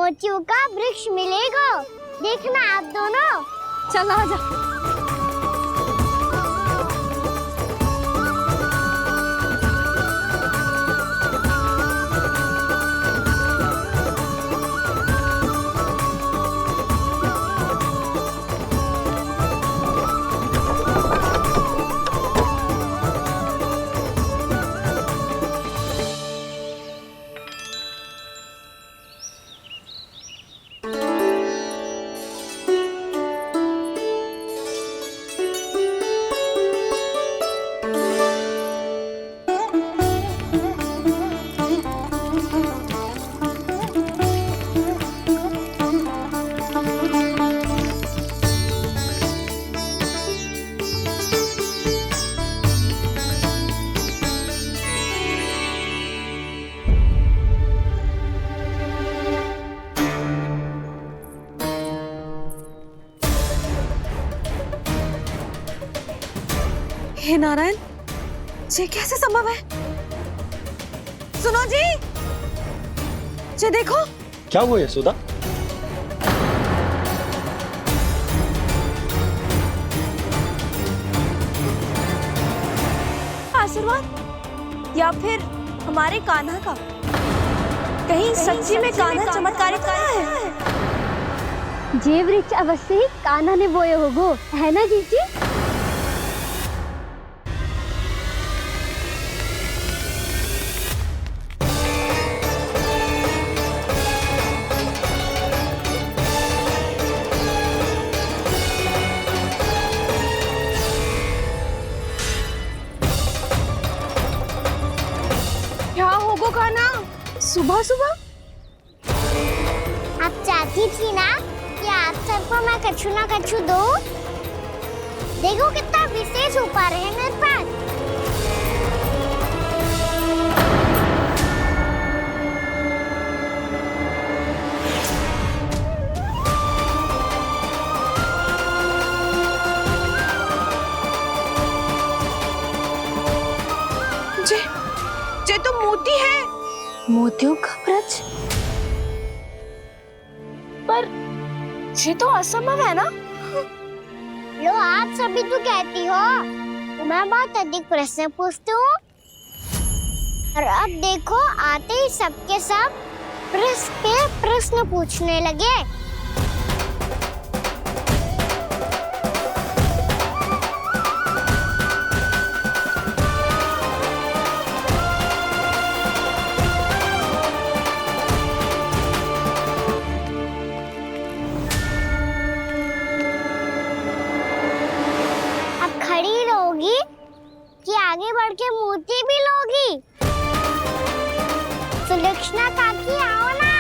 मोतियों का वृक्ष मिलेगा। देखना आप दोनों। चल आजा। हे नारायण, ये कैसे संभव है? सुनो जी, ये देखो। क्या हुआ यशोदा? आशीर्वाद या फिर हमारे कान्हा का? कहीं सच्ची में कान्हा चमत्कारित करा है? जे वृक्ष अवश्य ही कान्हा ने बोए होगो, है ना जीजी? क्या होगो कान्हा सुबह सुबह? आप चाहती थी ना कि आप सबको मैं कछु ना कछु दूं? देखो कितना विशेष उपहार है मेरे पास। ये तो मोती है। मोतियों का ब्रज? पर ये तो असंभव है ना? लो आप सभी तो कहती हो, तो मैं बहुत अधिक प्रश्न पूछती हूँ। और अब देखो आते ही सबके सब प्रश्न पे प्रश्न पूछने लगे। कि आगे बढ़ के मोती भी लोगी? सुलक्षणा काकी आओ ना।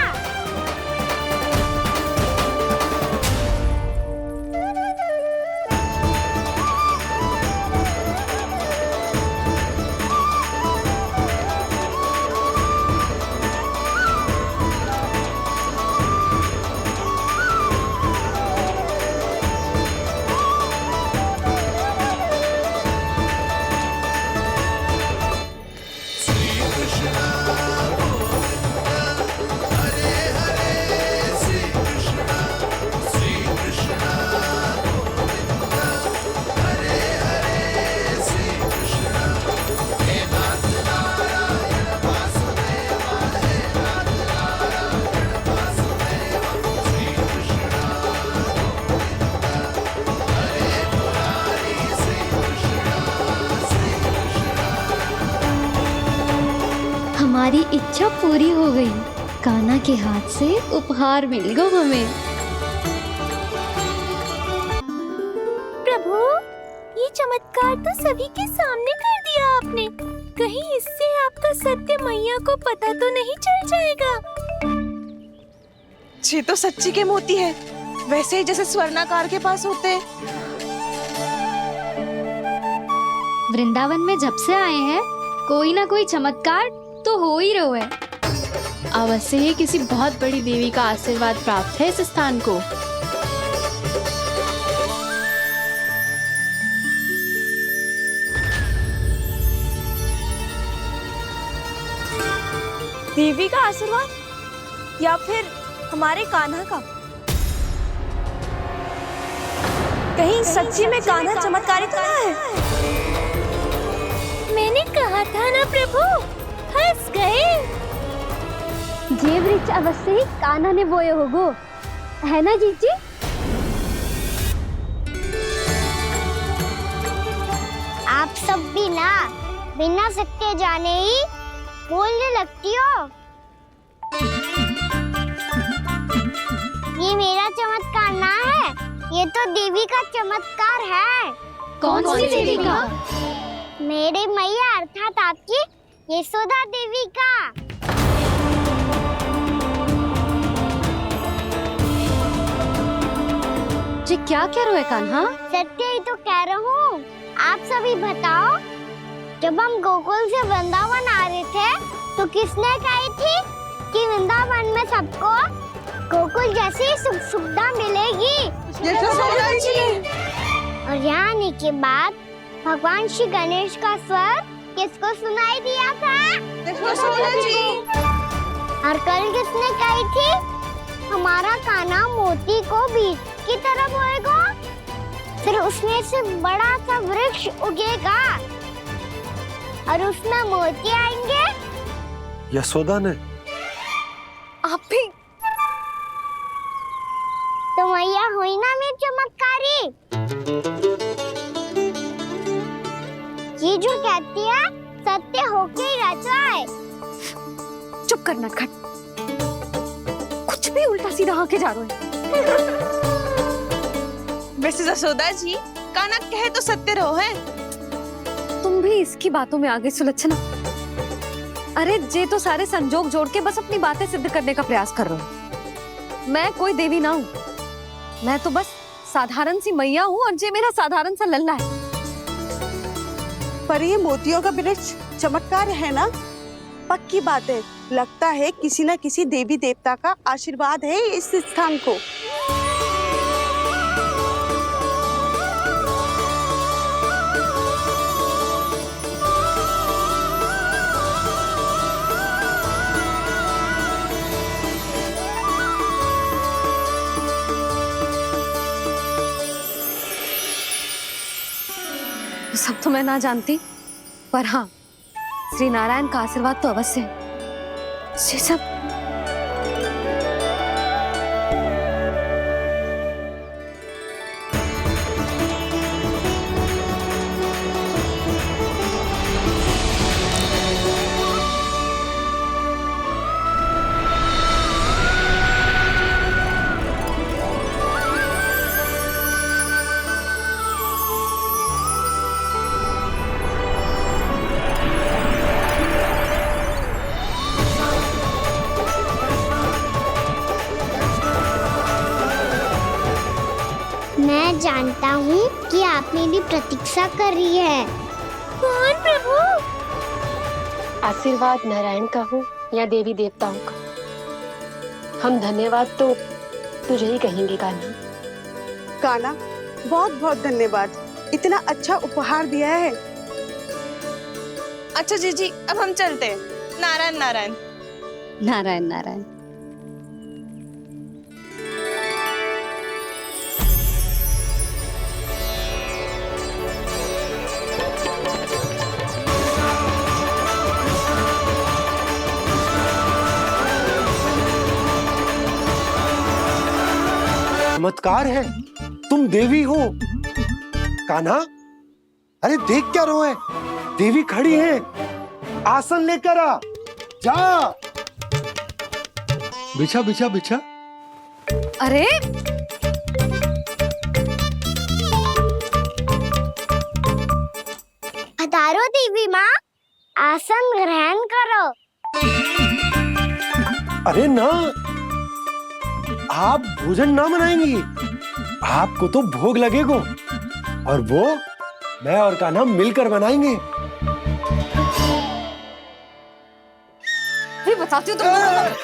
हमारी इच्छा पूरी हो गई। कान्हा के हाथ से उपहार मिल गया हमें। प्रभु, ये चमत्कार तो सभी के सामने कर दिया आपने। कहीं इससे आपका सत्य मैया को पता तो नहीं चल जाएगा? ये तो सच्ची के मोती है, वैसे ही जैसे स्वर्णाकार के पास होते हैं। वृंदावन में जब से आए हैं, कोई ना कोई चमत्कार तो हो ही रहा है। अवश्य ही किसी बहुत बड़ी देवी का आशीर्वाद प्राप्त है इस स्थान को। देवी का आशीर्वाद या फिर हमारे कान्हा का। कहीं सच्ची में कान्हा चमत्कारी तो ना है? मैंने कहा था ना प्रभु, फंस गए। जे वृक्ष अवश्य ही कान्हा ने बोए होगो, है ना जीजी? आप सब भी ना बिना सत्य जाने ही बोलने लगती हो। ये मेरा चमत्कार ना है, ये तो देवी का चमत्कार है। कौन सी देवी का? मेरे मैया अर्थात आपकी यशोदा देवी का। जी क्या कह रहे हो कान्हा? सत्य ही तो कह रहा हूँ। आप सभी बताओ, जब हम गोकुल से वृंदावन आ रहे थे तो किसने कही थी कि वृंदावन में सबको गोकुल जैसी सुख सुविधा मिलेगी? यशोदा जी। और यहाँ आने के बाद भगवान श्री गणेश का स्वर किसको सुनाई दिया था? यशोदा जी। और कल किसने कही थी हमारा कान्हा मोती को बीज की तरह बोएगा, फिर उसमें से बड़ा सा वृक्ष उगेगा और उसमें मोती आएंगे? यशोदा ने। आप भी तो मैया हुई ना मेरी चमत्कारी। ये जो कहती है सत्य होके ही रहता है। चुप करना खट, कुछ भी उल्टा सीधा आके जा रहे हैं। वैसे यशोदा जी, कान्हा कहे तो सत्य रहो है। तुम भी इसकी बातों में आगे सुलझना। अरे जे तो सारे संजोग जोड़ के बस अपनी बातें सिद्ध करने का प्रयास कर रहे हो। मैं कोई देवी ना हूँ, मैं तो बस साधारण सी मैया हूँ और जे मेरा साधारण सा लल्ला है। पर ये मोतियों का वृक्ष चमत्कार है ना? पक्की बात है, लगता है किसी न किसी देवी देवता का आशीर्वाद है इस स्थान को। सब तो मैं ना जानती, पर हाँ, श्री नारायण का आशीर्वाद तो अवश्य है। ये सब मैं जानता हूँ कि आप मेरी प्रतीक्षा कर रही है। कौन प्रभु? आशीर्वाद नारायण का हो या देवी देवताओं का, हम धन्यवाद तो तुझे ही कहेंगे कान्हा। कान्हा, बहुत बहुत धन्यवाद, इतना अच्छा उपहार दिया है। अच्छा जीजी, अब हम चलते हैं। नारायण नारायण। नारायण नारायण। चमत्कार है, तुम देवी हो। कान्हा, अरे देख क्या रो है, देवी खड़ी है, आसन लेकर आ, जा। बिछा बिछा बिछा। अरे पधारो देवी माँ, आसन ग्रहण करो। अरे ना, आप भोजन ना बनाएंगी, आपको तो भोग लगेगा और वो मैं और कान्हा मिलकर बनाएंगे। फिर बताती हूँ तुमको।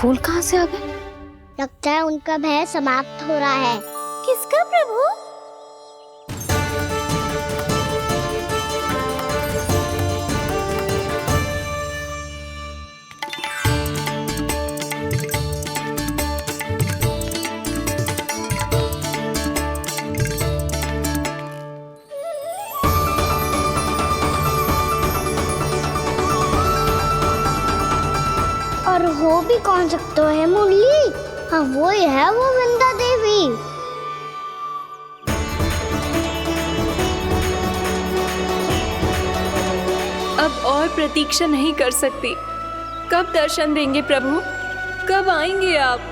फूल कहाँ से आ गए? लगता है उनका भय समाप्त हो रहा है। किसका प्रभु? और हो भी कौन सकता है मुरली? हाँ वो ही है, वो वृंदा देवी। अब और प्रतीक्षा नहीं कर सकती। कब दर्शन देंगे प्रभु? कब आएंगे आप?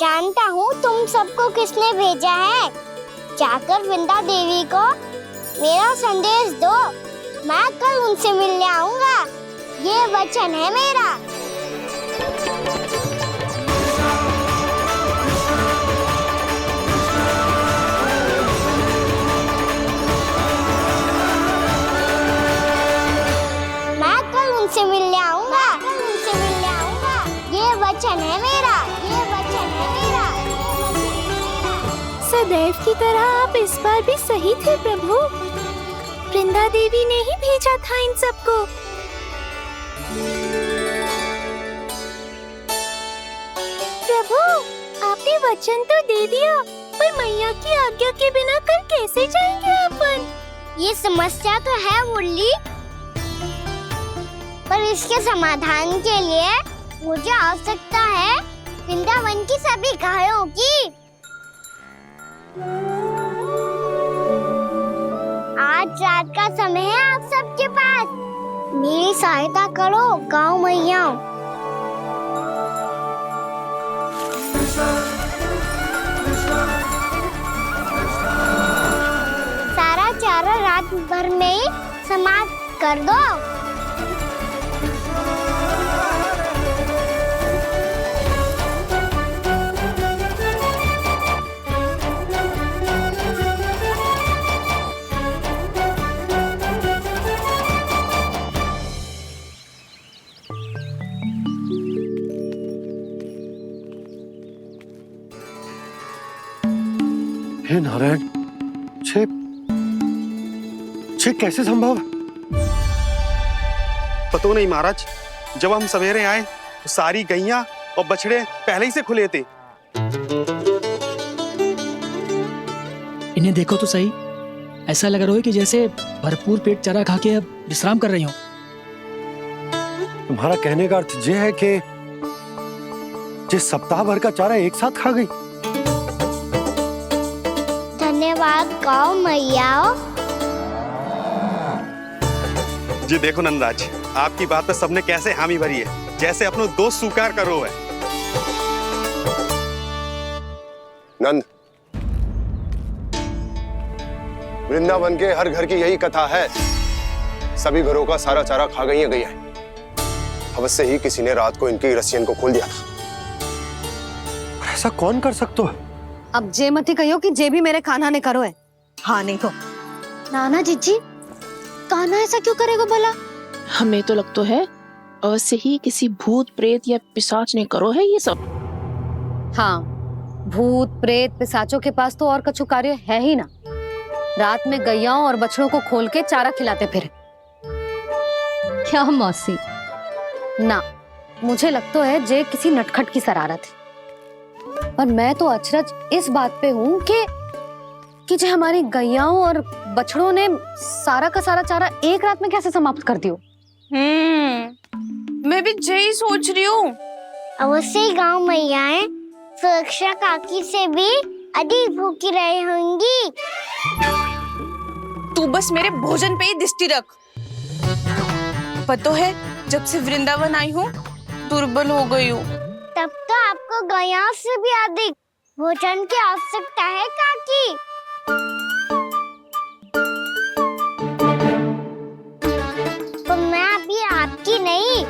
जानता हूँ तुम सबको किसने भेजा है। जाकर वृंदा देवी को मेरा संदेश दो। मैं कल उनसे मिलने आऊंगा, ये वचन है मेरा। मैं कल उनसे मिलने आऊंगा, ये वचन है मेरा, ये वचन है मेरा। सदैव की तरह आप इस बार भी सही थे प्रभु। वृंदा देवी ने ही भेजा था इन सबको। प्रभु, आपने वचन तो दे दिया, पर मैया की आज्ञा के बिना कल कैसे जाएंगे अपन? ये समस्या तो है मुरली, पर इसके समाधान के लिए मुझे आवश्यकता है वृंदावन की सभी गायों की। आज रात का समय है आप सबके पास। मेरी सहायता करो गाँव मैया। सारा चारा रात भर में ही समाप्त कर दो। हे नारायण, छे कैसे संभव? पता नहीं महाराज, जब हम सवेरे आए तो सारी गैया और बछड़े पहले ही से खुले थे। इन्हें देखो तो सही, ऐसा लग रहा है कि जैसे भरपूर पेट चारा खा के अब विश्राम कर रही हो। तुम्हारा कहने का अर्थ यह है कि जिस सप्ताह भर का चारा एक साथ खा गई। धन्यवाद गाँव मैया। जी देखो नंदराज, आपकी बात पे सबने कैसे हामी भरी है, जैसे अपनो दोस्त स्वीकार करो है। नंद, वृंदावन के हर घर की यही कथा है। सभी घरों का सारा चारा खा गई है। अवश्य ही किसी ने रात को इनकी रस्सियन को खोल दिया था। ऐसा कौन कर सकता है? अब जे मती कहियो कि जे भी मेरे कान्हा ने करो है। हाँ नहीं तो नाना जीजी, कान्हा ऐसा क्यों करेगा भला? हमें तो लगता है अवश्य ही किसी भूत प्रेत या पिशाच ने करो है ये सब। हाँ, भूत प्रेत पिशाचों के पास तो और कछु कार्य है ही ना। रात में गैयाओं और बछड़ों को खोल के चारा खिलाते फिर। क्या मौसी? ना, मुझे लगता है जे किसी नटखट की शरारत है। पर मैं तो अचरज इस बात पे हूँ कि जो हमारी गैयाओं और बछड़ों ने सारा का सारा चारा एक रात में कैसे समाप्त कर दियो। मैं भी यही सोच रही हूँ। अवश्य ही गाँव मैयाएं सुरक्षा काकी से भी अधिक भूखी रही होंगी। तू बस मेरे भोजन पे ही दृष्टि रख। पता है, जब से वृंदावन आई हूँ दुर्बल हो गई हूँ। तब तो आपको गैया से भी अधिक भोजन की आवश्यकता है काकी। तो मैं अभी आपकी नहीं,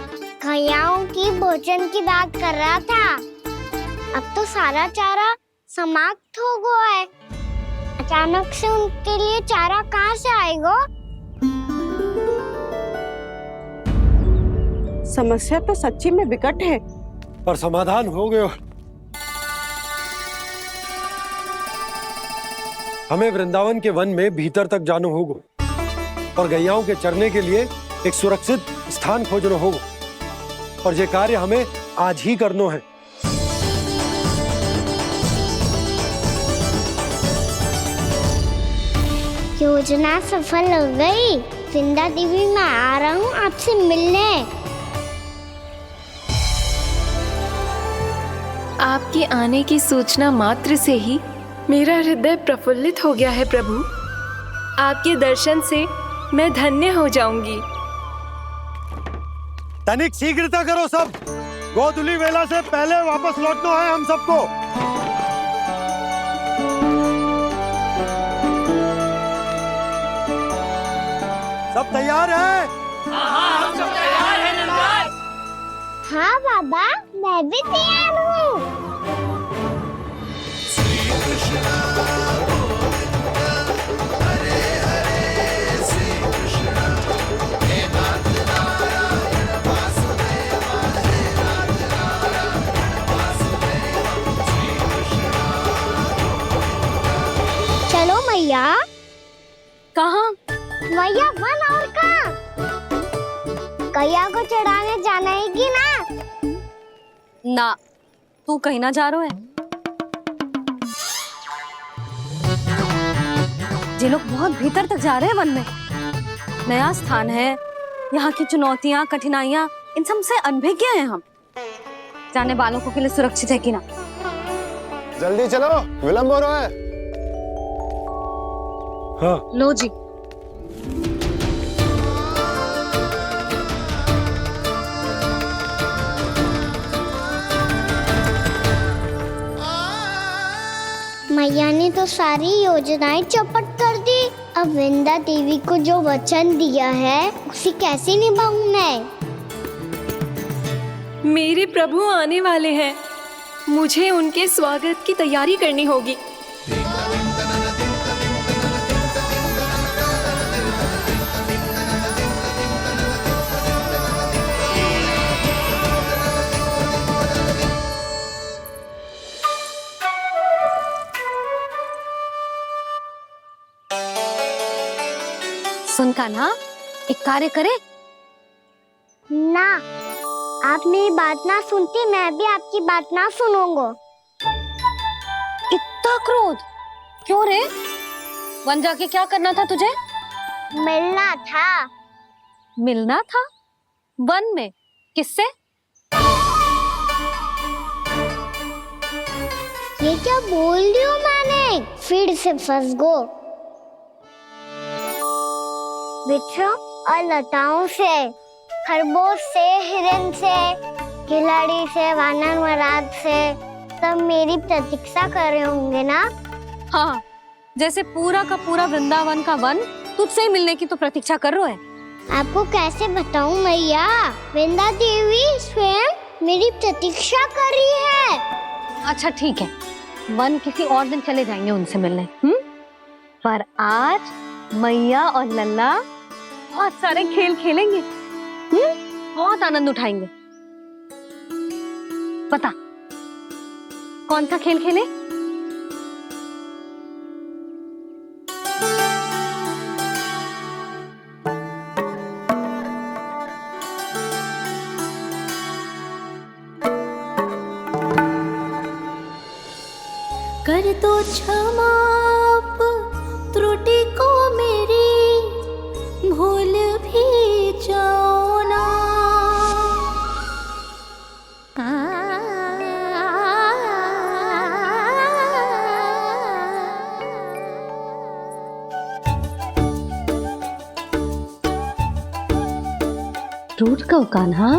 गैयाओं की भोजन की बात कर रहा था। अब तो सारा चारा समाप्त हो गया है। अचानक से उनके लिए चारा कहाँ से आएगा? समस्या तो सच्ची में विकट है, पर समाधान हो गयो। हमें वृंदावन के वन में भीतर तक जाना होगा और गैयाओं के चरने के लिए एक सुरक्षित स्थान खोजना होगा, और ये कार्य हमें आज ही करना है। योजना सफल हो गई। वृंदा देवी, मैं आ रहा हूँ आपसे मिलने। आपके आने की सूचना मात्र से ही मेरा हृदय प्रफुल्लित हो गया है प्रभु। आपके दर्शन से मैं धन्य हो जाऊंगी। तनिक शीघ्रता करो सब, गोधुली वेला से पहले वापस लौटना है हम सबको। सब तैयार है? हम सब तैयार हैं नंदराज। हाँ बाबा, मैं भी तैयार हूँ। चलो मैया। कहाँ? मैया वन और कहाँ? गैया को चढ़ाने जाना है कि ना? ना, तू कहीं ना जा रहा है। ये लोग बहुत भीतर तक जा रहे हैं वन में। नया स्थान है, यहाँ की चुनौतियाँ, कठिनाइयाँ, इन सब से अनभिज्ञ हैं हम। जाने वालों के लिए सुरक्षित है कि ना? जल्दी चलो, विलंब हो रहा है। हाँ। लो जी। मैया ने तो सारी योजनाएं चौपट कर दी। अब वृंदा देवी को जो वचन दिया है उसे कैसे निभाऊं मैं? मेरे प्रभु आने वाले हैं, मुझे उनके स्वागत की तैयारी करनी होगी। सुन कान्हा, एक कार्य करे ना, आप मेरी बात ना सुनती, मैं भी आपकी बात ना सुनूंगा। इतना क्रोध क्यों रे? वन जाके क्या करना था तुझे? मिलना था। मिलना था? वन में? किससे? ये क्या बोल रही हूँ मैंने? फिर से फंस गो। वृक्षों और लताओं से, खरगोश से, हिरन से, खिलाड़ी से, वानर महाराज से, सब मेरी प्रतीक्षा कर रहे होंगे ना? हाँ, जैसे पूरा का पूरा वृंदावन का वन तुझसे ही मिलने की तो प्रतीक्षा कर रहा है। आपको कैसे बताऊं मैया? वृंदा देवी स्वयं मेरी प्रतीक्षा कर रही है। अच्छा ठीक है, वन किसी और दिन चले जाएंगे उनसे मिलने। पर आज मैया और लल्ला बहुत सारे खेल खेलेंगे। बहुत आनंद उठाएंगे। पता कौन सा खेल खेले? कर दो क्षमा त्रुटि को मेरी, भूल भी जाओ ना। टूट गो कान्हा,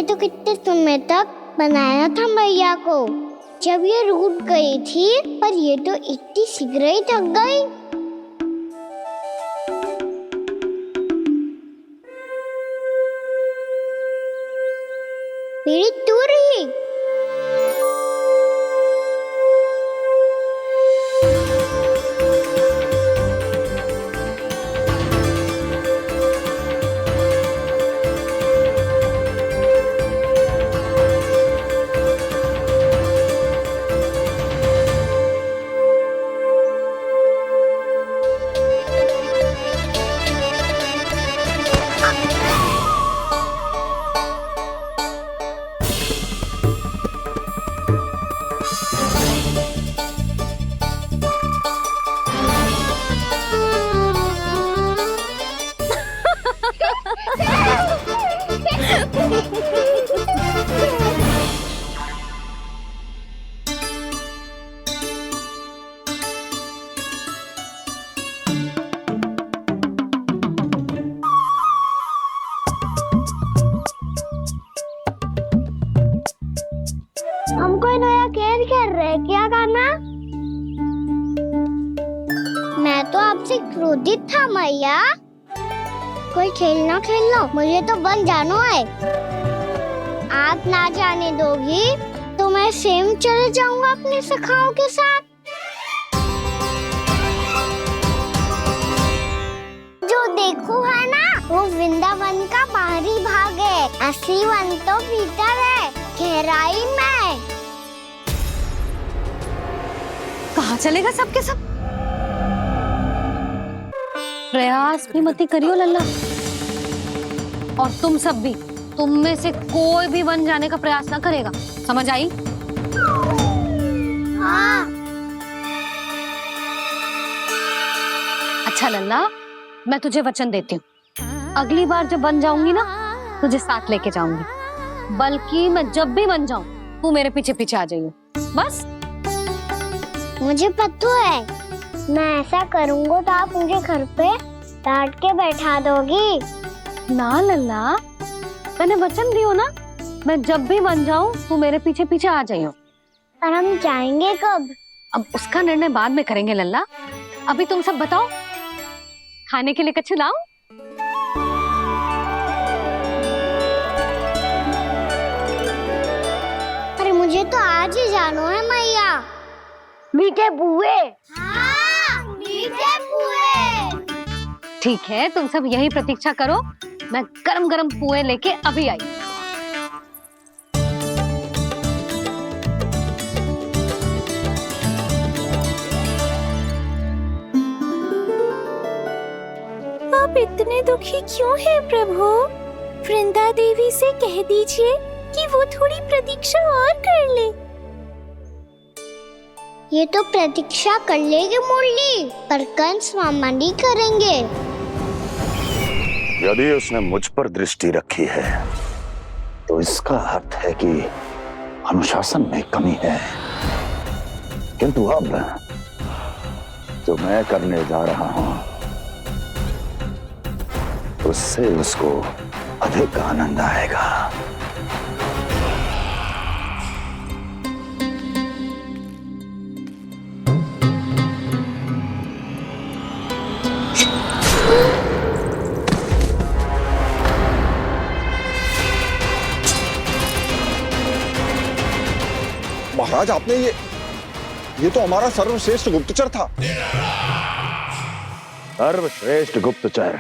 मैंने तो कितने समय तक बनाया था मैया को, जब ये रूठ गई थी, पर ये तो इतनी शीघ्र ही थक गई। मेरी तू रही। हम कोई नया खेल खेल रहे हैं क्या कान्हा? मैं तो आपसे क्रोधित था मैया। कोई खेलना खेल लो, मुझे तो बन जाना है। आप ना जाने दोगी तो मैं स्वयं चले जाऊंगा अपने सखाओं के साथ। जो देखो है ना, वो वृंदावन का बाहरी भाग है, असली वन तो भीतर है, गहराई में। कहाँ चलेगा सबके सब? प्रयास भी मत करियो लल्ला। और तुम सब भी, तुम में से कोई भी वन जाने का प्रयास ना करेगा, समझ आई? हाँ। अच्छा लल्ला, मैं तुझे वचन देती हूँ, अगली बार जब बन जाऊंगी ना, तुझे साथ लेके जाऊंगी। बल्कि मैं जब भी बन जाऊं, तू मेरे पीछे पीछे आ जाइयो, बस। मुझे पता है, मैं ऐसा करूंगा तो आप मुझे घर पे डांट के बैठा दोगी। ना लल्ला, मैंने वचन दियो ना, मैं जब भी बन जाऊं, तू मेरे पीछे पीछे आ जाइयो। पर हम जाएंगे कब? अब उसका निर्णय बाद में करेंगे लल्ला। अभी तुम सब बताओ, खाने के लिए कुछ लाऊं? अरे मुझे तो आज ही जाना है मैया। मीठे पुए। हाँ, मीठे पुए। ठीक है, तुम सब यही प्रतीक्षा करो, मैं गरम गरम पुए लेके अभी आई। आप इतने दुखी क्यों हैं प्रभु? वृंदा देवी से कह दीजिए कि वो थोड़ी प्रतीक्षा और कर ले। ये तो प्रतीक्षा कर लेगी मुरली, पर कंस मामा नहीं करेंगे। यदि उसने मुझ पर दृष्टि रखी है, तो इसका अर्थ है कि अनुशासन में कमी है। किंतु अब जो मैं करने जा रहा हूं, उससे उसको अधिक आनंद आएगा। महाराज, आपने ये तो हमारा सर्वश्रेष्ठ गुप्तचर था। सर्वश्रेष्ठ गुप्तचर,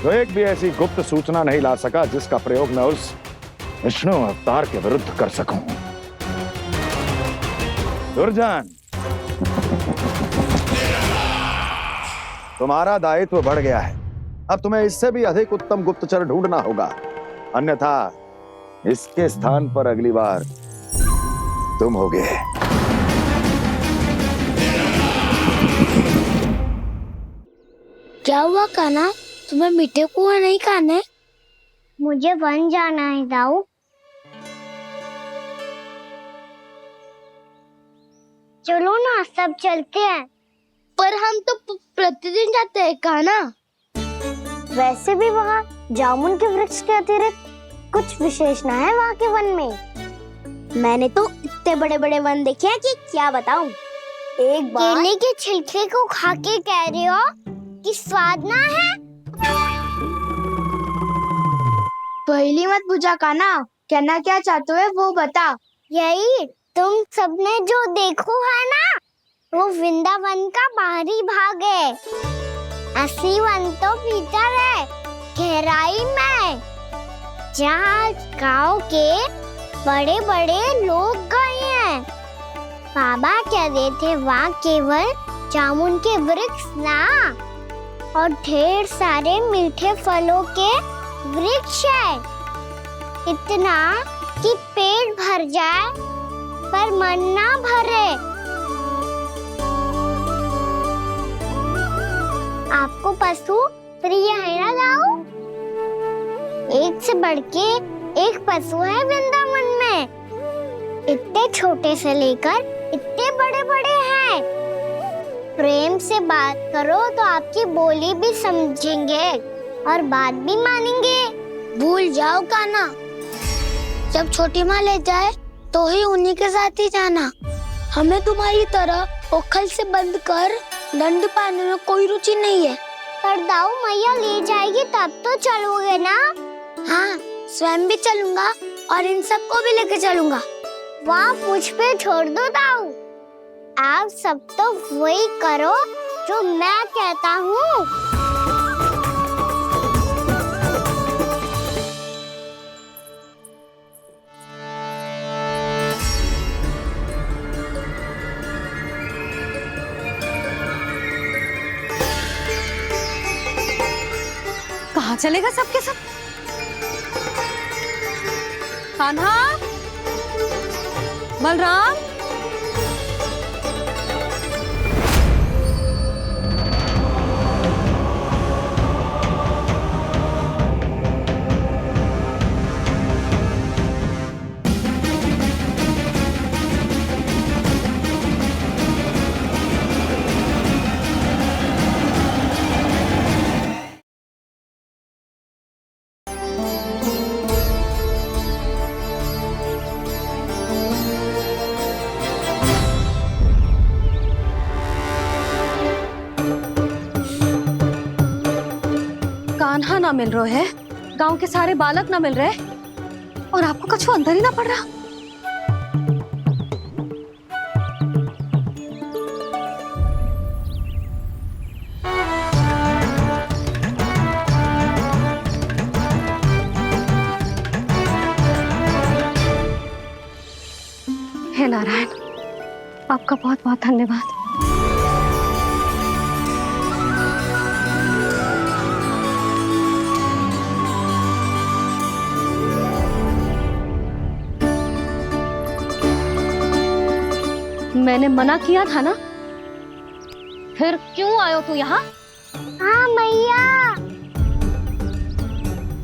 तो एक भी ऐसी गुप्त सूचना नहीं ला सका जिसका प्रयोग मैं उस विष्णु अवतार के विरुद्ध कर सकूं। दुर्जन, तुम्हारा दायित्व बढ़ गया है। अब तुम्हें इससे भी अधिक उत्तम गुप्तचर ढूंढना होगा, अन्यथा इसके स्थान पर अगली बार तुम होगे। क्या हुआ कान्हा, तुम्हें मीठे पुआ नहीं खाने? मुझे वन जाना है दाऊ। चलो ना, सब चलते हैं। पर हम तो प्रतिदिन जाते हैं कान्हा। वैसे भी वहाँ जामुन के वृक्ष के अतिरिक्त कुछ विशेष ना है वहाँ के वन में। मैंने तो इतने बड़े बड़े वन देखे हैं कि क्या बताऊं। एक बार केले के छिलके को खा के कह रहे हो कि स्वाद ना है। पहली मत बुझा काना, कहना क्या चाहते हो वो बता। यही तुम सबने जो देखो है ना, वो वृंदावन का बाहरी भाग है। असली वन तो भीतर है, गहराई में, जहाँ गांव के बड़े बड़े लोग गए हैं। बाबा कह रहे थे वहाँ केवल जामुन के वृक्ष ना, और ढेर सारे मीठे फलों के वृक्ष है। इतना कि पेट भर जाए पर मन ना भरे। आपको पशु प्रिय है ना जाओ? एक से बढ़ के एक पशु है वृंदावन में। इतने छोटे से लेकर इतने बड़े बड़े हैं। प्रेम से बात करो तो आपकी बोली भी समझेंगे और बात भी मानेंगे। भूल जाओ काना, जब छोटी माँ ले जाए तो ही उन्हीं के साथ ही जाना। हमें तुम्हारी तरह ओखल से बंद कर दंड पाने में कोई रुचि नहीं है। पर दाऊ मैया ले जाएगी तब तो चलोगे ना? हाँ, स्वयं भी चलूंगा और इन सबको भी लेके चलूंगा। वहाँ मुझ पे छोड़ दो दाऊ। आप सब तो वही करो जो मैं कहता हूँ। कहाँ चलेगा सबके सब? कान्हा, बलराम, कान्हा ना मिल रहे है, गांव के सारे बालक ना मिल रहे, और आपको कछु अंदर ही ना पड़ रहा। हे नारायण, आपका बहुत बहुत धन्यवाद। मैंने मना किया था ना, फिर क्यों आयो तू यहाँ? हाँ मैया,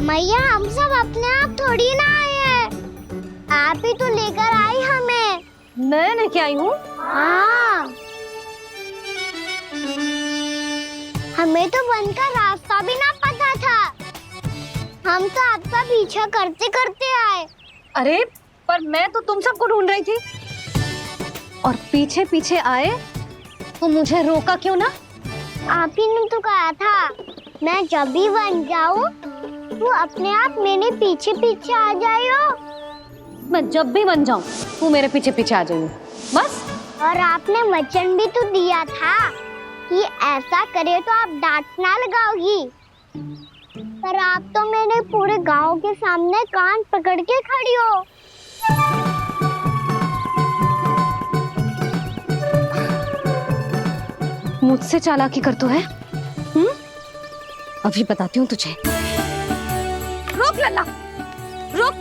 मैया हम सब अपने आप थोड़ी ना आए हैं, आप ही तो लेकर आई हमें। मैं लेके आई हूँ? हाँ, हमें तो वन का रास्ता भी ना पता था, हम तो आपका पीछा करते करते आए। अरे पर मैं तो तुम सबको ढूंढ रही थी, और पीछे पीछे आए तो मुझे रोका क्यों ना? आप ही ने तो कहा था मैं जब भी वन जाऊं तो अपने आप मेरे पीछे पीछे आ जाओ। मैं जब भी वन जाऊं तू मेरे पीछे पीछे आ जाइयो बस। और आपने वचन भी तो दिया था कि ऐसा करे तो आप डांट ना लगाओगी, पर आप तो मेरे पूरे गांव के सामने कान पकड़ के खड़ी हो। मुझसे चालाकी कर तो है? अभी बताती हूँ तुझे। रोक लल्ला, रोक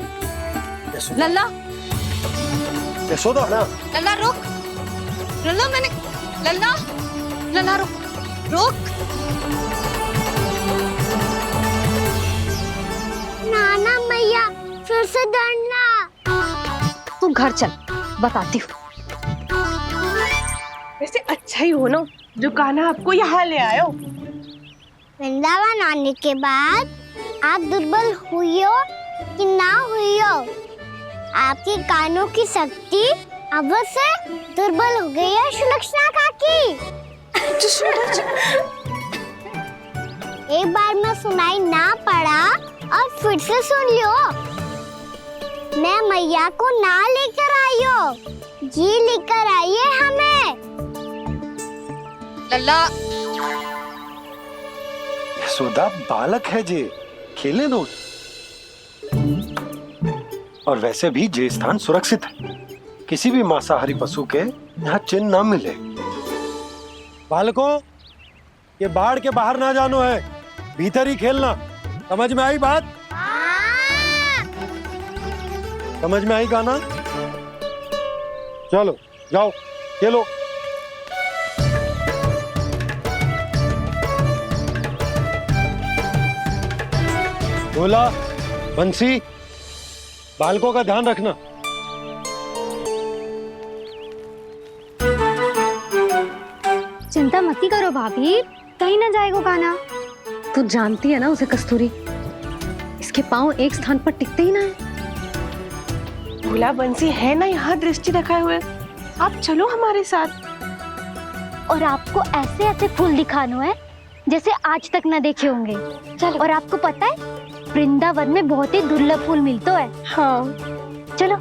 लल्ला, यशोदा ना, लल्ला रोक, लल्ला मैंने, लल्ला, लल्ला रोक, रोक। नाना मैया फिर से डरना। तू घर चल, बताती हूँ। वैसे अच्छा ही हो ना जो कान्हा आपको यहाँ ले आयो। वृंदावन आने के बाद आप दुर्बल हुई हो कि ना हुई हो। आपके कानों की शक्ति अब से दुर्बल हो गई है सुलक्षणा काकी। एक बार में सुनाई ना पड़ा और फिर से सुन लियो। मैं मैया को ना लेकर आई हो, जी लेकर आई है हमें। लल्ला यशोदा बालक है जे, खेले दो। और वैसे भी जे स्थान सुरक्षित है, किसी भी मांसाहारी पशु के यहाँ चिन्ह ना मिले। बालकों, ये बाढ़ के बाहर ना जानो है, भीतर ही खेलना। समझ में आई बात? समझ में आई गाना? चलो जाओ खेलो। बोला बंसी, बालकों का ध्यान रखना। चिंता मत करो भाभी, कहीं ना जाएगा काना। तू जानती है ना उसे कस्तूरी, इसके पांव एक स्थान पर टिकते ही ना है। भोला बंसी है ना यहाँ दृष्टि रखाए हुए, आप चलो हमारे साथ। और आपको ऐसे ऐसे फूल दिखानो है जैसे आज तक न देखे होंगे। चलो। और आपको पता है वृंदावन में बहुत ही दुर्लभ फूल मिलते हैं। हाँ चलो।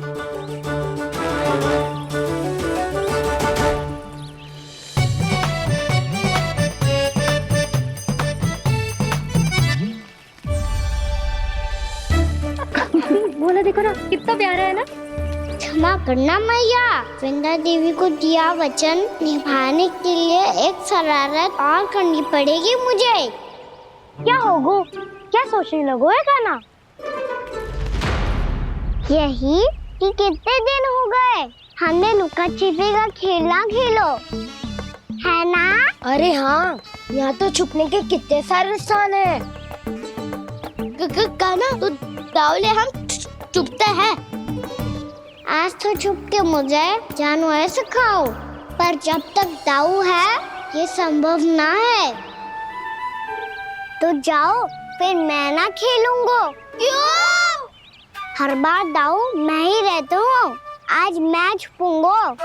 बोला देखो ना कितना प्यारा है ना। क्षमा करना मैया, वृंदा देवी को दिया वचन निभाने के लिए एक शरारत और करनी पड़ेगी मुझे। क्या होगो? क्या सोचने लगो है गाना? यही कि कितने दिन हो गए हमने लुका छिपी का खेलना खेलो, है ना? अरे हाँ, यहाँ तो छुपने के कितने सारे स्थान है। गाना तो दावले हम छुपते हैं। आज तो छुप के मुझे जानवर सिखाओ, पर जब तक दाऊ है ये संभव ना है। तो जाओ, फिर मैं ना खेलूंगा। क्यों? हर बार दाऊ मैं ही रहता हूँ, आज मैं छुपूंगा।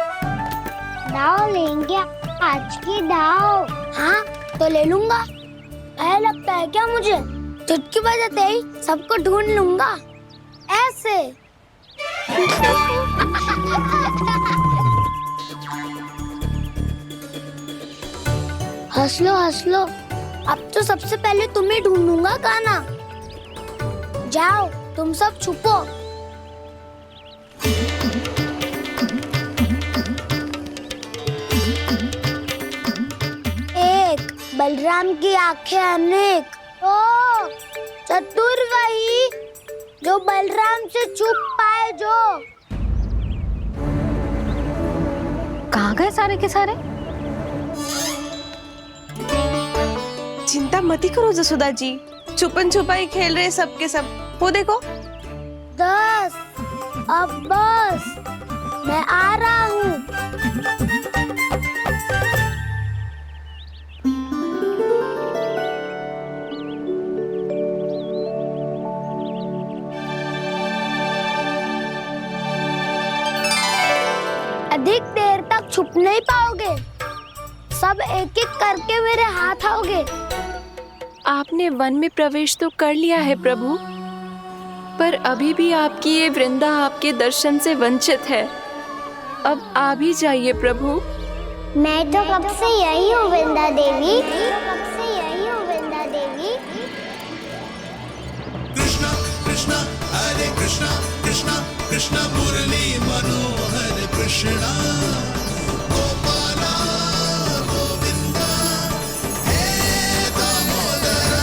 दाऊ लेंगे आज की दाऊ। हाँ तो ले लूंगा। ऐसा लगता है क्या मुझे? चुटकी बजाते ही सबको ढूंढ लूंगा ऐसे। हंस लो, अब तो सबसे पहले तुम्हें ढूंढूंगा गाना। जाओ तुम सब छुपो। एक, बलराम की आंखें अनेक। ओ, चतुर वही जो बलराम से छुप पाए। जो कहाँ गए सारे के सारे? चिंता मत करो जसोदा जी, छुपन छुपाई खेल रहे सब के सब। वो देखो 10, अब बस, मैं आ रहा हूँ। अधिक देर तक छुप नहीं पाओगे, सब एक एक करके मेरे हाथ आओगे। आपने वन में प्रवेश तो कर लिया है प्रभु, पर अभी भी आपकी ये वृंदा आपके दर्शन से वंचित है। अब आ भी जाइए प्रभु। मैं तो कब से यही हूँ वृंदा देवी, कब से यही हूँ वृंदा देवी। कृष्णा कृष्णा हरे कृष्णा, कृष्णा कृष्णा मुरली मनोहर कृष्णा, गोपाला गोविंदा हे दामोदरा।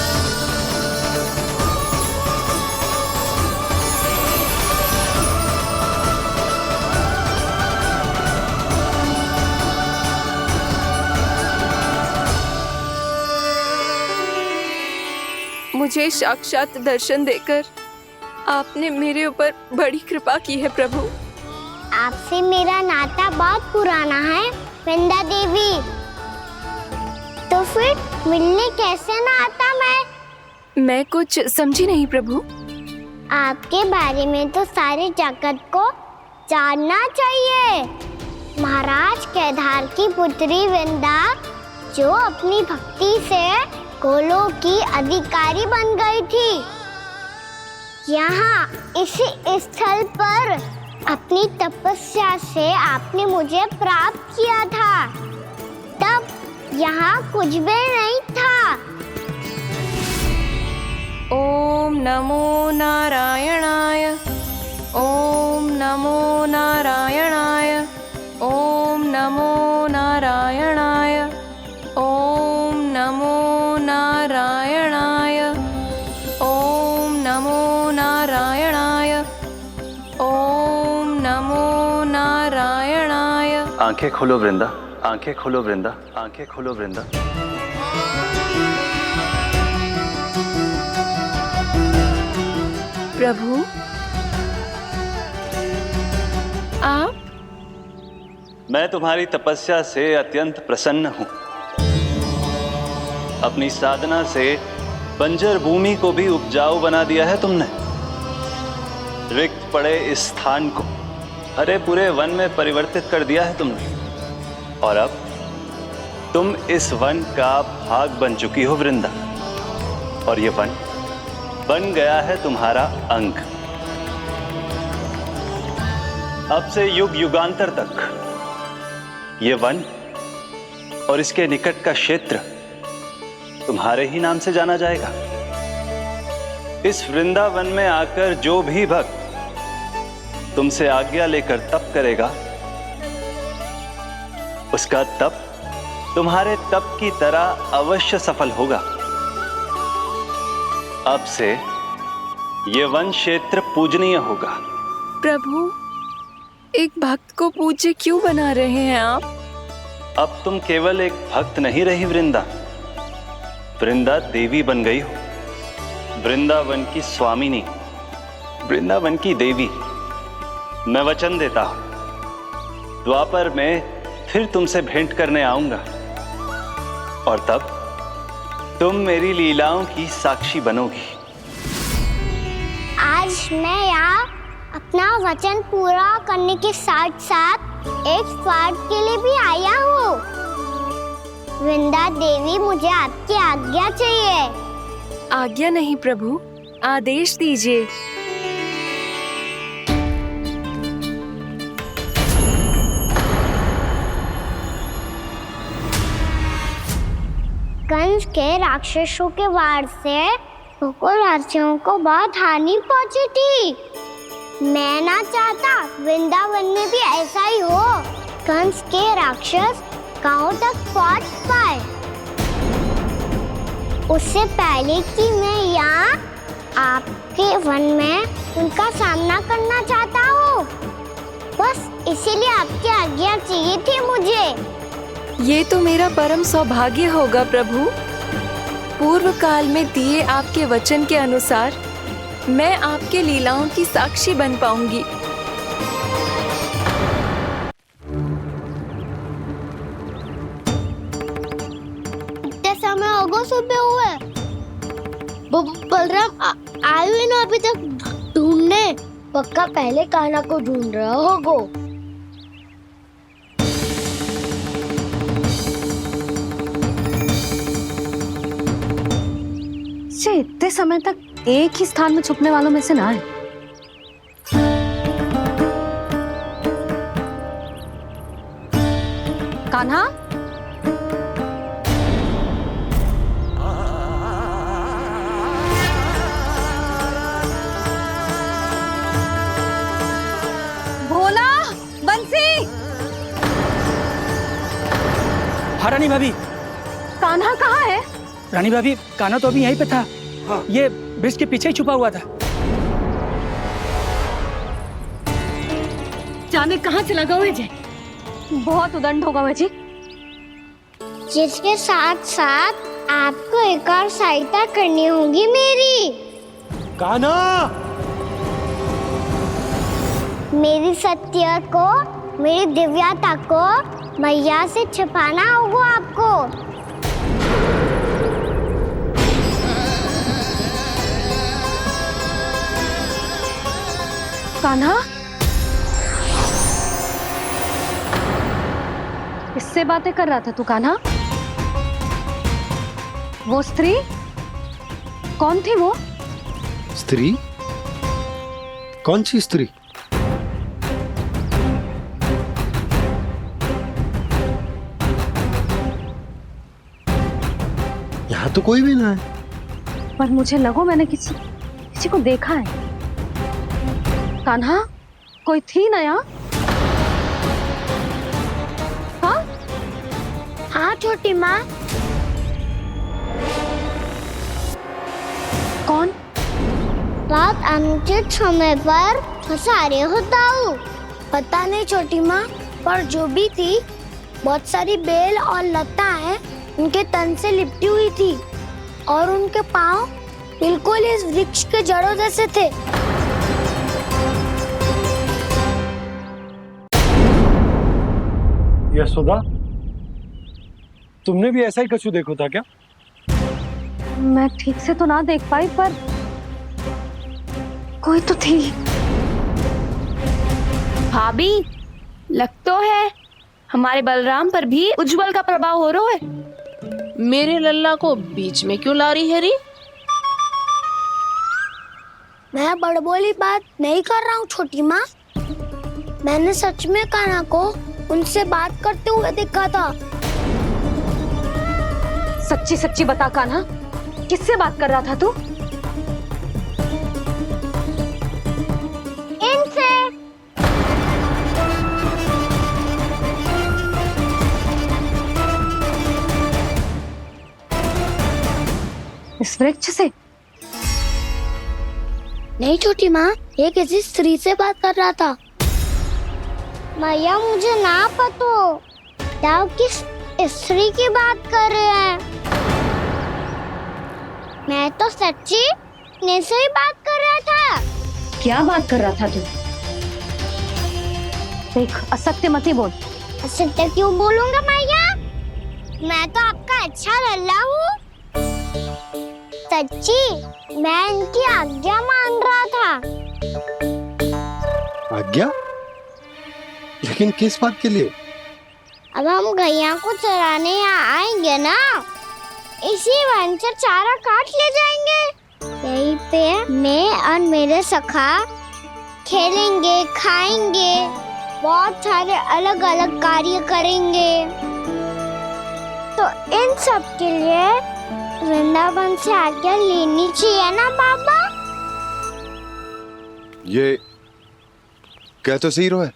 मुझे साक्षात दर्शन देकर आपने मेरे ऊपर बड़ी कृपा की है प्रभु। आपसे मेरा नाता बहुत पुराना है वृंदा देवी, तो फिर मिलने कैसे ना आता मैं? मैं कुछ समझी नहीं प्रभु। आपके बारे में तो सारे जगत को जानना चाहिए। महाराज केदार की पुत्री वृंदा जो अपनी भक्ति से गोलों की अधिकारी बन गई थी, यहाँ इसी स्थल पर अपनी तपस्या से आपने मुझे प्राप्त किया था। तब यहाँ कुछ भी नहीं था। ओम नमो नारायणाय, ओम नमो नारायणाय, ओम नमो नारायणाय, ओम नमो नारायणाय, ओम नमो नारायणाय, ओम नमो नारायणाय। आंखें खोलो वृंदा, आंखें खोलो वृंदा, आंखें खोलो वृंदा। प्रभु, आप? मैं तुम्हारी तपस्या से अत्यंत प्रसन्न हूं। अपनी साधना से बंजर भूमि को भी उपजाऊ बना दिया है तुमने। रिक्त पड़े इस स्थान को हरे पूरे वन में परिवर्तित कर दिया है तुमने। और अब तुम इस वन का भाग बन चुकी हो वृंदा। और ये वन बन गया है तुम्हारा अंग। अब से युग युगांतर तक ये वन और इसके निकट का क्षेत्र तुम्हारे ही नाम से जाना जाएगा। इस वृंदावन में आकर जो भी भक्त तुमसे आज्ञा लेकर तप करेगा, उसका तप तुम्हारे तप की तरह अवश्य सफल होगा। अब से ये वन क्षेत्र पूजनीय होगा। प्रभु, एक भक्त को पूज्य क्यों बना रहे हैं आप? अब तुम केवल एक भक्त नहीं रही वृंदा, वृंदा देवी बन गई हो। वृंदावन की स्वामिनी, वृंदावन की देवी। मैं वचन देता हूं, द्वापर में फिर तुमसे भेंट करने आऊंगा और तब तुम मेरी लीलाओं की साक्षी बनोगी। आज मैं यहाँ अपना वचन पूरा करने के साथ साथ एक स्वार्थ के लिए भी आया हूँ। वृंदा देवी, मुझे आपकी आज्ञा चाहिए। आज्ञा नहीं प्रभु, आदेश दीजिए। कंस के राक्षसों के वार से गोकुलवासियों को बहुत हानि पहुंची थी। मैं ना चाहता वृंदावन में भी ऐसा ही हो। कंस के राक्षस गांव तक पहुंच पाए, उससे पहले कि मैं यहाँ आपके वन में उनका सामना करना चाहता हूँ। बस इसीलिए आपकी आज्ञा चाहिए थी मुझे। ये तो मेरा परम सौभाग्य होगा प्रभु। पूर्व काल में दिए आपके वचन के अनुसार मैं आपके लीलाओं की साक्षी बन पाऊंगी। इतने समय होगा सुबह हुए। बलराम आए हुए ना अभी तक ढूंढने। पक्का पहले कान्हा को ढूंढ रहा होगा। इतने समय तक एक ही स्थान में छुपने वालों में से ना है। कान्हा, भोला, बंसी। हाँ रानी भाभी। कान्हा कहाँ है? रानी भाभी, कान्हा तो अभी यहीं पे था। हाँ। ये ब्रिज के पीछे ही छुपा हुआ था। जाने कहाँ चला गया है? बहुत उदंड होगा वह जी। जिसके साथ साथ आपको एक और सहायता करनी होगी मेरी। कान्हा, मेरी सत्य को, मेरी दिव्यता को मैया से छिपाना होगा आपको। कान्हा, किससे बातें कर रहा था तू कान्हा? वो स्त्री कौन थी? वो स्त्री? कौन सी स्त्री? यहाँ तो कोई भी ना है। पर मुझे लगो मैंने किसी को देखा है। कान्हा, कोई थी ना यहाँ? हाँ हाँ छोटी माँ। कौन? रात अनुचित समय पर फंसारे होता हूँ। पता नहीं छोटी माँ, पर जो भी थी बहुत सारी बेल और लताएं उनके तन से लिपटी हुई थी और उनके पाँव बिल्कुल इस वृक्ष के जड़ों जैसे थे। यशोदा, तुमने भी ऐसा ही कछु देखो था क्या? मैं ठीक से तो ना देख पाई, पर कोई तो थी। भाभी, लग तो है हमारे बलराम पर भी उज्जवल का प्रभाव हो रहा है। मेरे लल्ला को बीच में क्यों ला रही है री? मैं बड़बोली बात नहीं कर रहा हूँ छोटी माँ। मैंने सच में कान्हा को उनसे बात करते हुए देखा था। सच्ची सच्ची बता कान्हा, किससे बात कर रहा था तू? इनसे। इस वृक्ष से? नहीं छोटी माँ, ये किसी स्त्री से बात कर रहा था। मैया मुझे ना पतो क्या किस स्त्री की बात कर रहे हैं। मैं तो सच्ची ने से ही बात कर रहा था। क्या बात कर रहा था तू? देख, असत्य मत ही बोल। असत्य क्यों बोलूंगा मैया? मैं तो आपका अच्छा लल्ला हूँ। सच्ची मैं इनकी आज्ञा मान रहा था। आज्ञा? लेकिन किस बात के लिए? अब हम गैया को चराने यहाँ आएंगे ना, इसी वन से चारा काट ले जाएंगे। यहीं पे मैं और मेरे सखा खेलेंगे, खाएंगे, बहुत सारे अलग अलग कार्य करेंगे। तो इन सब के लिए वृंदावन से आज्ञा लेनी चाहिए ना बाबा? ये क्या तो सही रो है।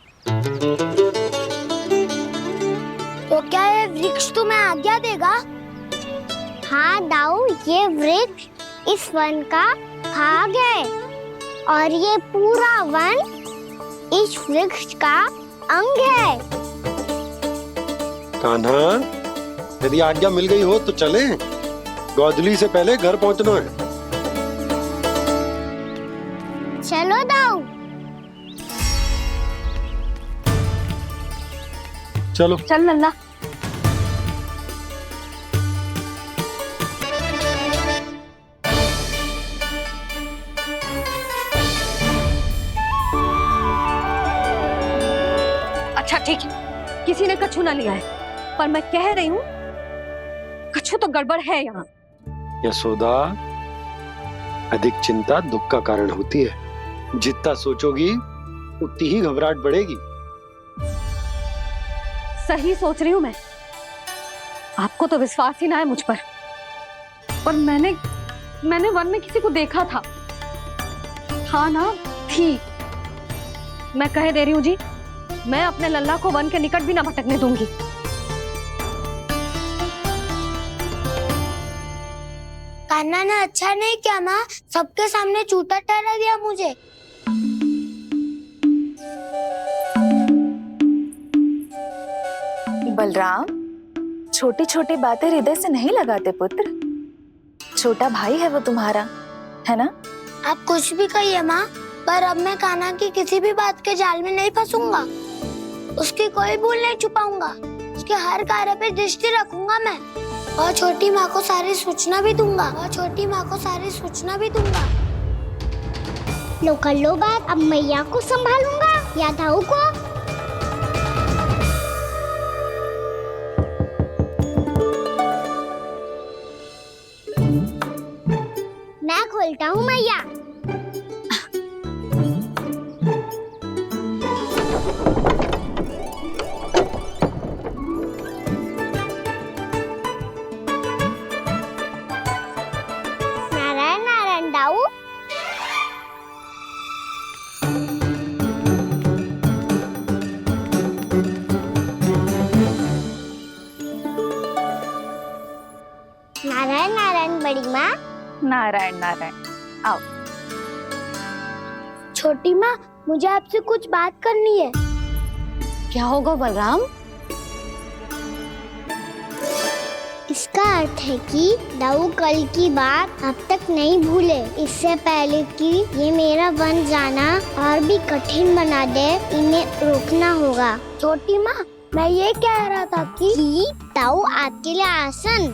तो क्या ये वृक्ष तुम्हें आज्ञा देगा? हाँ दाऊ, ये वृक्ष इस वन का भाग है और ये पूरा वन इस वृक्ष का अंग है। कान्हा, यदि आज्ञा मिल गई हो तो चले। गोधली से पहले घर पहुंचना है। चलो दाऊ। चलो चल लल्ला। अच्छा ठीक है, किसी ने कछु ना लिया है, पर मैं कह रही हूँ कछु तो गड़बड़ है यहाँ। यशोदा, अधिक चिंता दुख का कारण होती है। जितना सोचोगी उतनी ही घबराहट बढ़ेगी। सही सोच रही हूँ मैं। आपको तो विश्वास ही ना है मुझ पर मैंने वन में किसी को देखा था। हाँ ना, थी। मैं कह दे रही हूँ जी, मैं अपने लल्ला को वन के निकट भी ना भटकने दूंगी। कान्हा ने अच्छा नहीं किया माँ, सबके सामने झूठा ठहरा दिया मुझे। बलराम, छोटी छोटी बातें हृदय से नहीं लगाते पुत्र। छोटा भाई है वो तुम्हारा, है ना? आप कुछ भी कहिए माँ, पर अब मैं कान्हा की किसी भी बात के जाल में नहीं फंसूंगा। उसकी कोई भूल नहीं छुपाऊंगा। उसके हर कार्य पे दृष्टि रखूंगा मैं, और छोटी माँ को सारी सूचना भी दूंगा। लो कर लो बात, अब मैया को संभालूंगा या दाऊ को। मैं खोलता हूँ मैया। नारायण नारायण दाऊ। नारायण नारायण बड़ी माँ। नारायण नारायण, आओ। छोटी माँ, मुझे आपसे कुछ बात करनी है। क्या होगा बलराम? इसका अर्थ है कि दाऊ कल की बात अब तक नहीं भूले, इससे पहले कि ये मेरा बन जाना और भी कठिन बना दे, इन्हें रोकना होगा। छोटी माँ, मैं ये कह रहा था कि दाऊ आपके लिए आसन।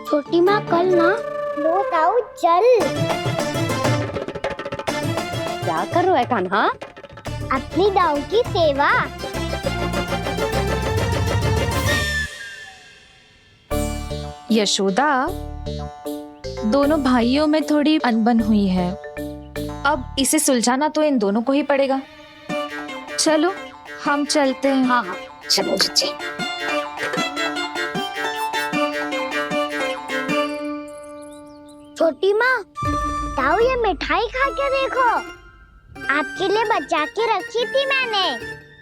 छोटी माँ, कल ना लो दाऊ चल। क्या कर रहा है कान्हा? अपनी दाऊ की सेवा। यशोदा, दोनों भाइयों में थोड़ी अनबन हुई है। अब इसे सुलझाना तो इन दोनों को ही पड़ेगा। चलो हम चलते हैं। हाँ हाँ, चलो बच्चे। छोटी माँ, दाऊ ये मिठाई खा के देखो, आपके लिए बचा के रखी थी मैंने।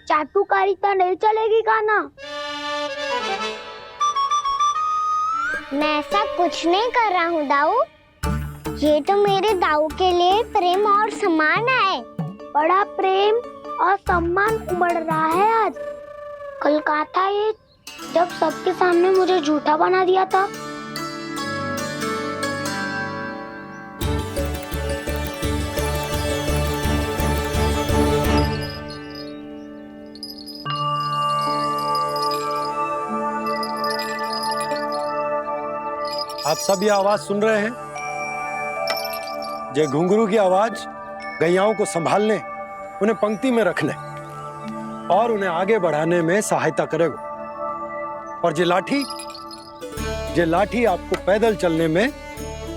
चाटुकारिता नहीं चलेगी कान्हा। मैं ऐसा कुछ नहीं कर रहा हूँ दाऊ, ये तो मेरे दाऊ के लिए प्रेम और सम्मान है। बड़ा प्रेम और सम्मान उमड़ रहा है आज। कल कहा था ये, जब सबके सामने मुझे झूठा बना दिया था। आप सब ये आवाज सुन रहे हैं? ये घुंघरू की आवाज गैयाओं को संभालने, उन्हें पंक्ति में रखने और उन्हें आगे बढ़ाने में सहायता करेगा। और ये लाठी आपको पैदल चलने में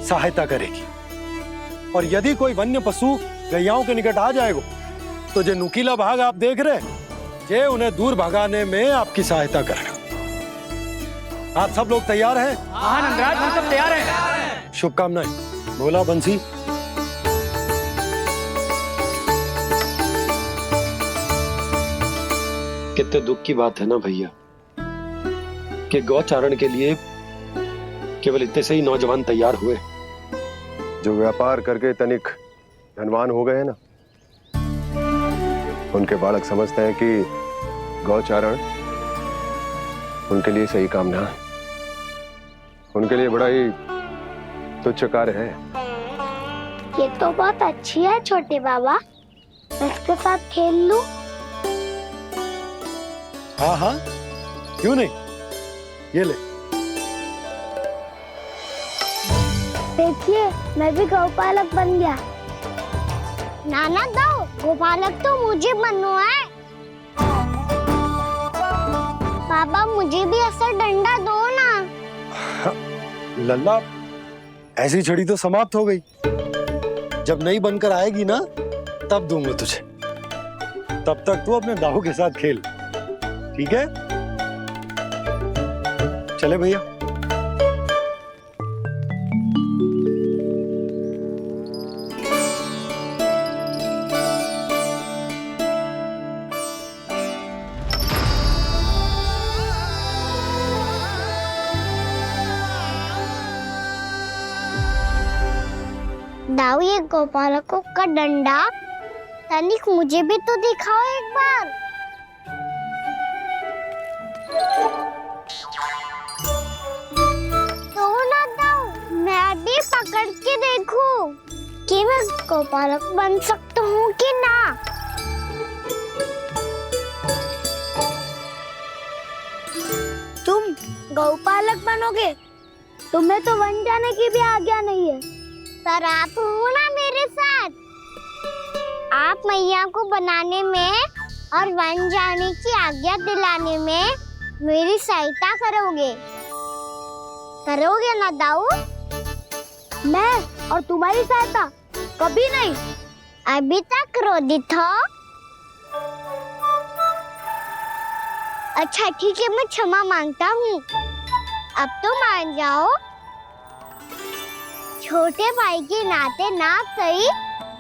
सहायता करेगी। और यदि कोई वन्य पशु गैयाओं के निकट आ जाएगा तो जो नुकीला भाग आप देख रहे हैं, ये उन्हें दूर भगाने में आपकी सहायता करेगा। आप सब लोग तैयार हैं? हाँ नंदराज, हम सब तैयार हैं। शुभकामनाएं। बोला बंसी। कितने दुख की बात है ना भैया कि गौचारण के लिए केवल इतने से ही नौजवान तैयार हुए। जो व्यापार करके तनिक धनवान हो गए ना, उनके बालक समझते हैं कि गौचारण उनके लिए सही काम ना है, उनके लिए बड़ा ही तुच्छ कार्य है। ये तो बहुत अच्छी है छोटे बाबा, मैं इसके साथ खेल लूं? हाँ हाँ, क्यों नहीं, ये ले। देखिए, मैं भी गौपालक बन गया। नाना दो, गौपालक तो मुझे बनना है। बाबा मुझे भी ऐसा डंडा दो ना। लल्ला, ऐसी छड़ी तो समाप्त हो गई। जब नई बनकर आएगी ना, तब दूंगा तुझे। तब तक तू अपने दाऊ के साथ खेल, ठीक है? चले भैया। दाऊ, ये गोपालकों का डंडा तनिक मुझे भी तो दिखाओ एक बार। तो ना दाऊ, मैं भी पकड़ के देखूं कि मैं गोपालक बन सकता हूँ कि ना। तुम गौपालक बनोगे? तुम्हें तो वन जाने की भी आज्ञा नहीं है। पर आप हो ना मेरे साथ। आप मैया को बनाने में और वन जाने की आज्ञा दिलाने में मेरी सहायता करोगे ना दाऊ? मैं और तुम्हारी सहायता कभी नहीं। अभी तक क्रोधित हो? अच्छा ठीक है, मैं क्षमा मांगता हूँ। अब तो मान जाओ। छोटे भाई के नाते ना सही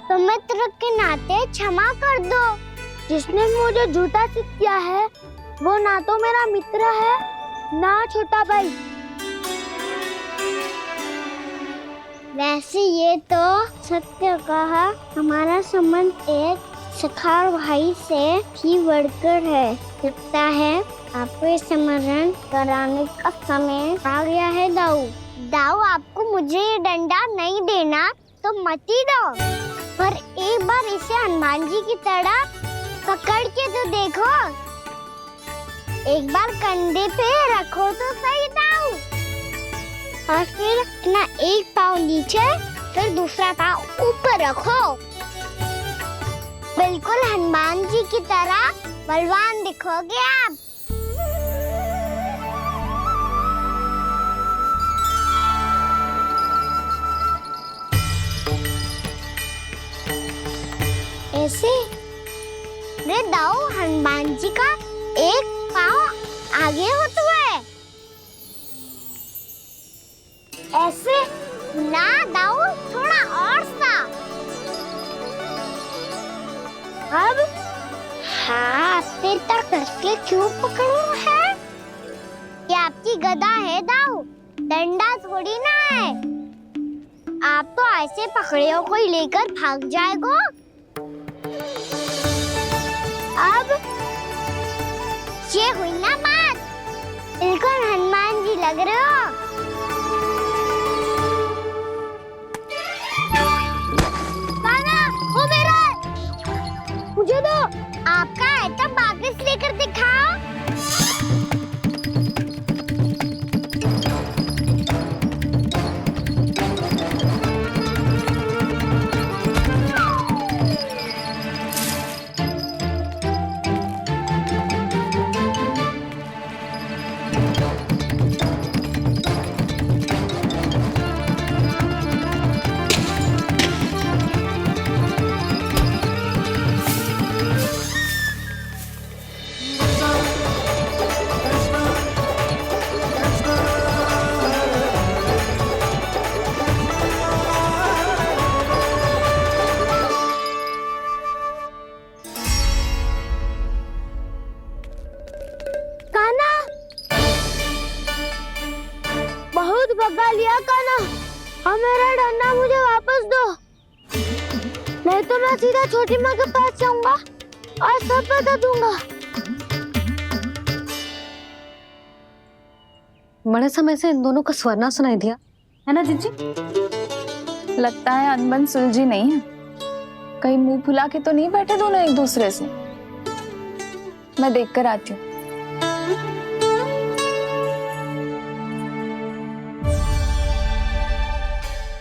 तो मित्र के नाते क्षमा कर दो। जिसने मुझे झूठा सिद्ध किया है वो ना तो मेरा मित्र है ना छोटा भाई। वैसे ये तो सत्य कहा, हमारा संबंध एक सखा भाई से भी बढ़कर है। लगता है आपको स्मरण कराने का समय आ गया है दाऊ। दाऊ आपको मुझे ये डंडा नहीं देना तो मत ही दो, पर एक बार इसे हनुमान जी की तरह पकड़ के तो देखो। एक बार कंधे पे रखो तो सही दाऊ, और फिर अपना एक पाँव नीचे फिर दूसरा पाँव ऊपर रखो। बिल्कुल हनुमान जी की तरह बलवान दिखोगे आप। ऐसे रे दाऊ, हनुमान जी का एक पाँव आगे होता है। ऐसे ना दाऊ, थोड़ा और सा। अब हाथ पे तक करके क्यों पकड़ो है? ये आपकी गदा है दाऊ, डंडा थोड़ी ना है। आप तो ऐसे पकड़े हो कोई लेकर भाग जाएगा। अब ये हुई ना बात, बिल्कुल हनुमान जी लग रहे हो। कान्हा, वो मेरा है। मुझे दो। आपका है तब वापस लेकर दिखाओ। भगा लिया कान्हा, अब मेरा डंडा मुझे वापस दो, नहीं तो मैं सीधा छोटी माँ के पास जाऊंगा और सब बता दूंगा। बड़े समय से इन दोनों का स्वर ना सुनाई दिया है ना जीजी? लगता है अनबन सुलझी नहीं है। कहीं मुंह फुला के तो नहीं बैठे दोनों एक दूसरे से। मैं देख कर आती हूँ।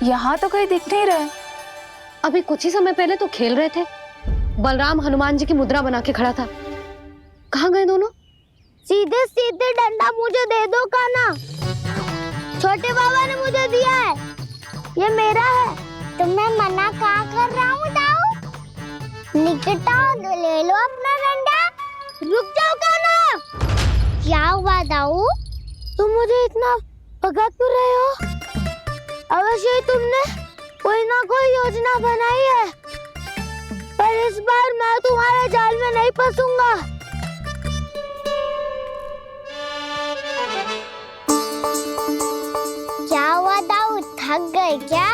यहाँ तो कहीं दिख नहीं रहा। अभी कुछ ही समय पहले तो खेल रहे थे। बलराम हनुमान जी की मुद्रा बना के खड़ा था। कहाँ गए दोनों? सीधे सीधे डंडा मुझे दे दो कान्हा, छोटे बाबा ने मुझे दिया है, ये मेरा है। तो मैं मना कहाँ कर रहा हूँ दाऊ? निकट आओ, ले लो अपना डंडा। रुक जाओ कान्हा। क्या हुआ दाऊ? तुम मुझे इतना भगा क्यों रहे हो? अवश्य ही तुमने कोई ना कोई योजना बनाई है, पर इस बार मैं तुम्हारे जाल में नहीं फंसूंगा। क्या हुआ दाऊ, थक गए क्या?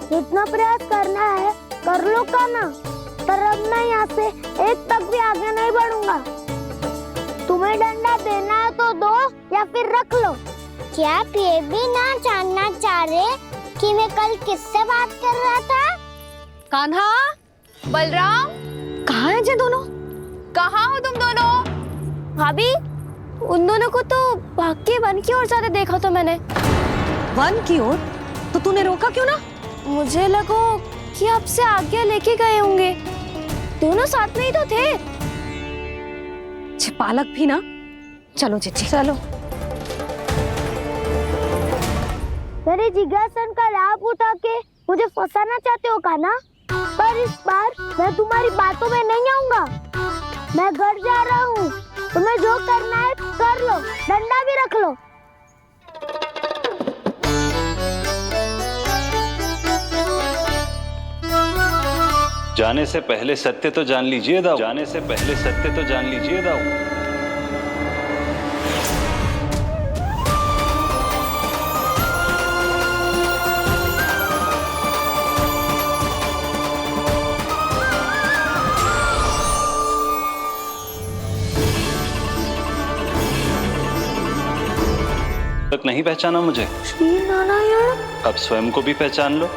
जितना प्रयास करना है कर लो कान्हा, पर अब मैं यहाँ से एक तक भी आगे नहीं बढ़ूंगा। तुम्हें डंडा देना है तो दो या फिर रख लो। क्या आप ये भी ना जानना चाह रहे कि मैं कल किससे बात कर रहा था? कान्हा, बलराम, कहाँ हैं ये दोनों? कहाँ हो तुम दोनों? भाभी, उन दोनों को तो भाग के वन की ओर जाते देखा तो मैंने। वन की ओर? तो तूने रोका क्यों ना? मुझे लगो कि आपसे आज्ञा लेके गए होंगे, दोनों साथ में ही तो थे। पालक भी ना। चलो चिच्ची चलो। मेरे जिज्ञासन का लाभ उठा के मुझे फंसाना चाहते हो का ना? पर इस बार मैं तुम्हारी बातों में नहीं आऊंगा। मैं घर जा रहा हूँ, तुम्हें जो करना है कर लो, डंडा भी रख लो। जाने से पहले सत्य तो जान लीजिए दाऊ। जाने से पहले सत्य तो जान लीजिए दाऊ। तक नहीं पहचाना मुझे? श्री नारायण। अब स्वयं को भी पहचान लो।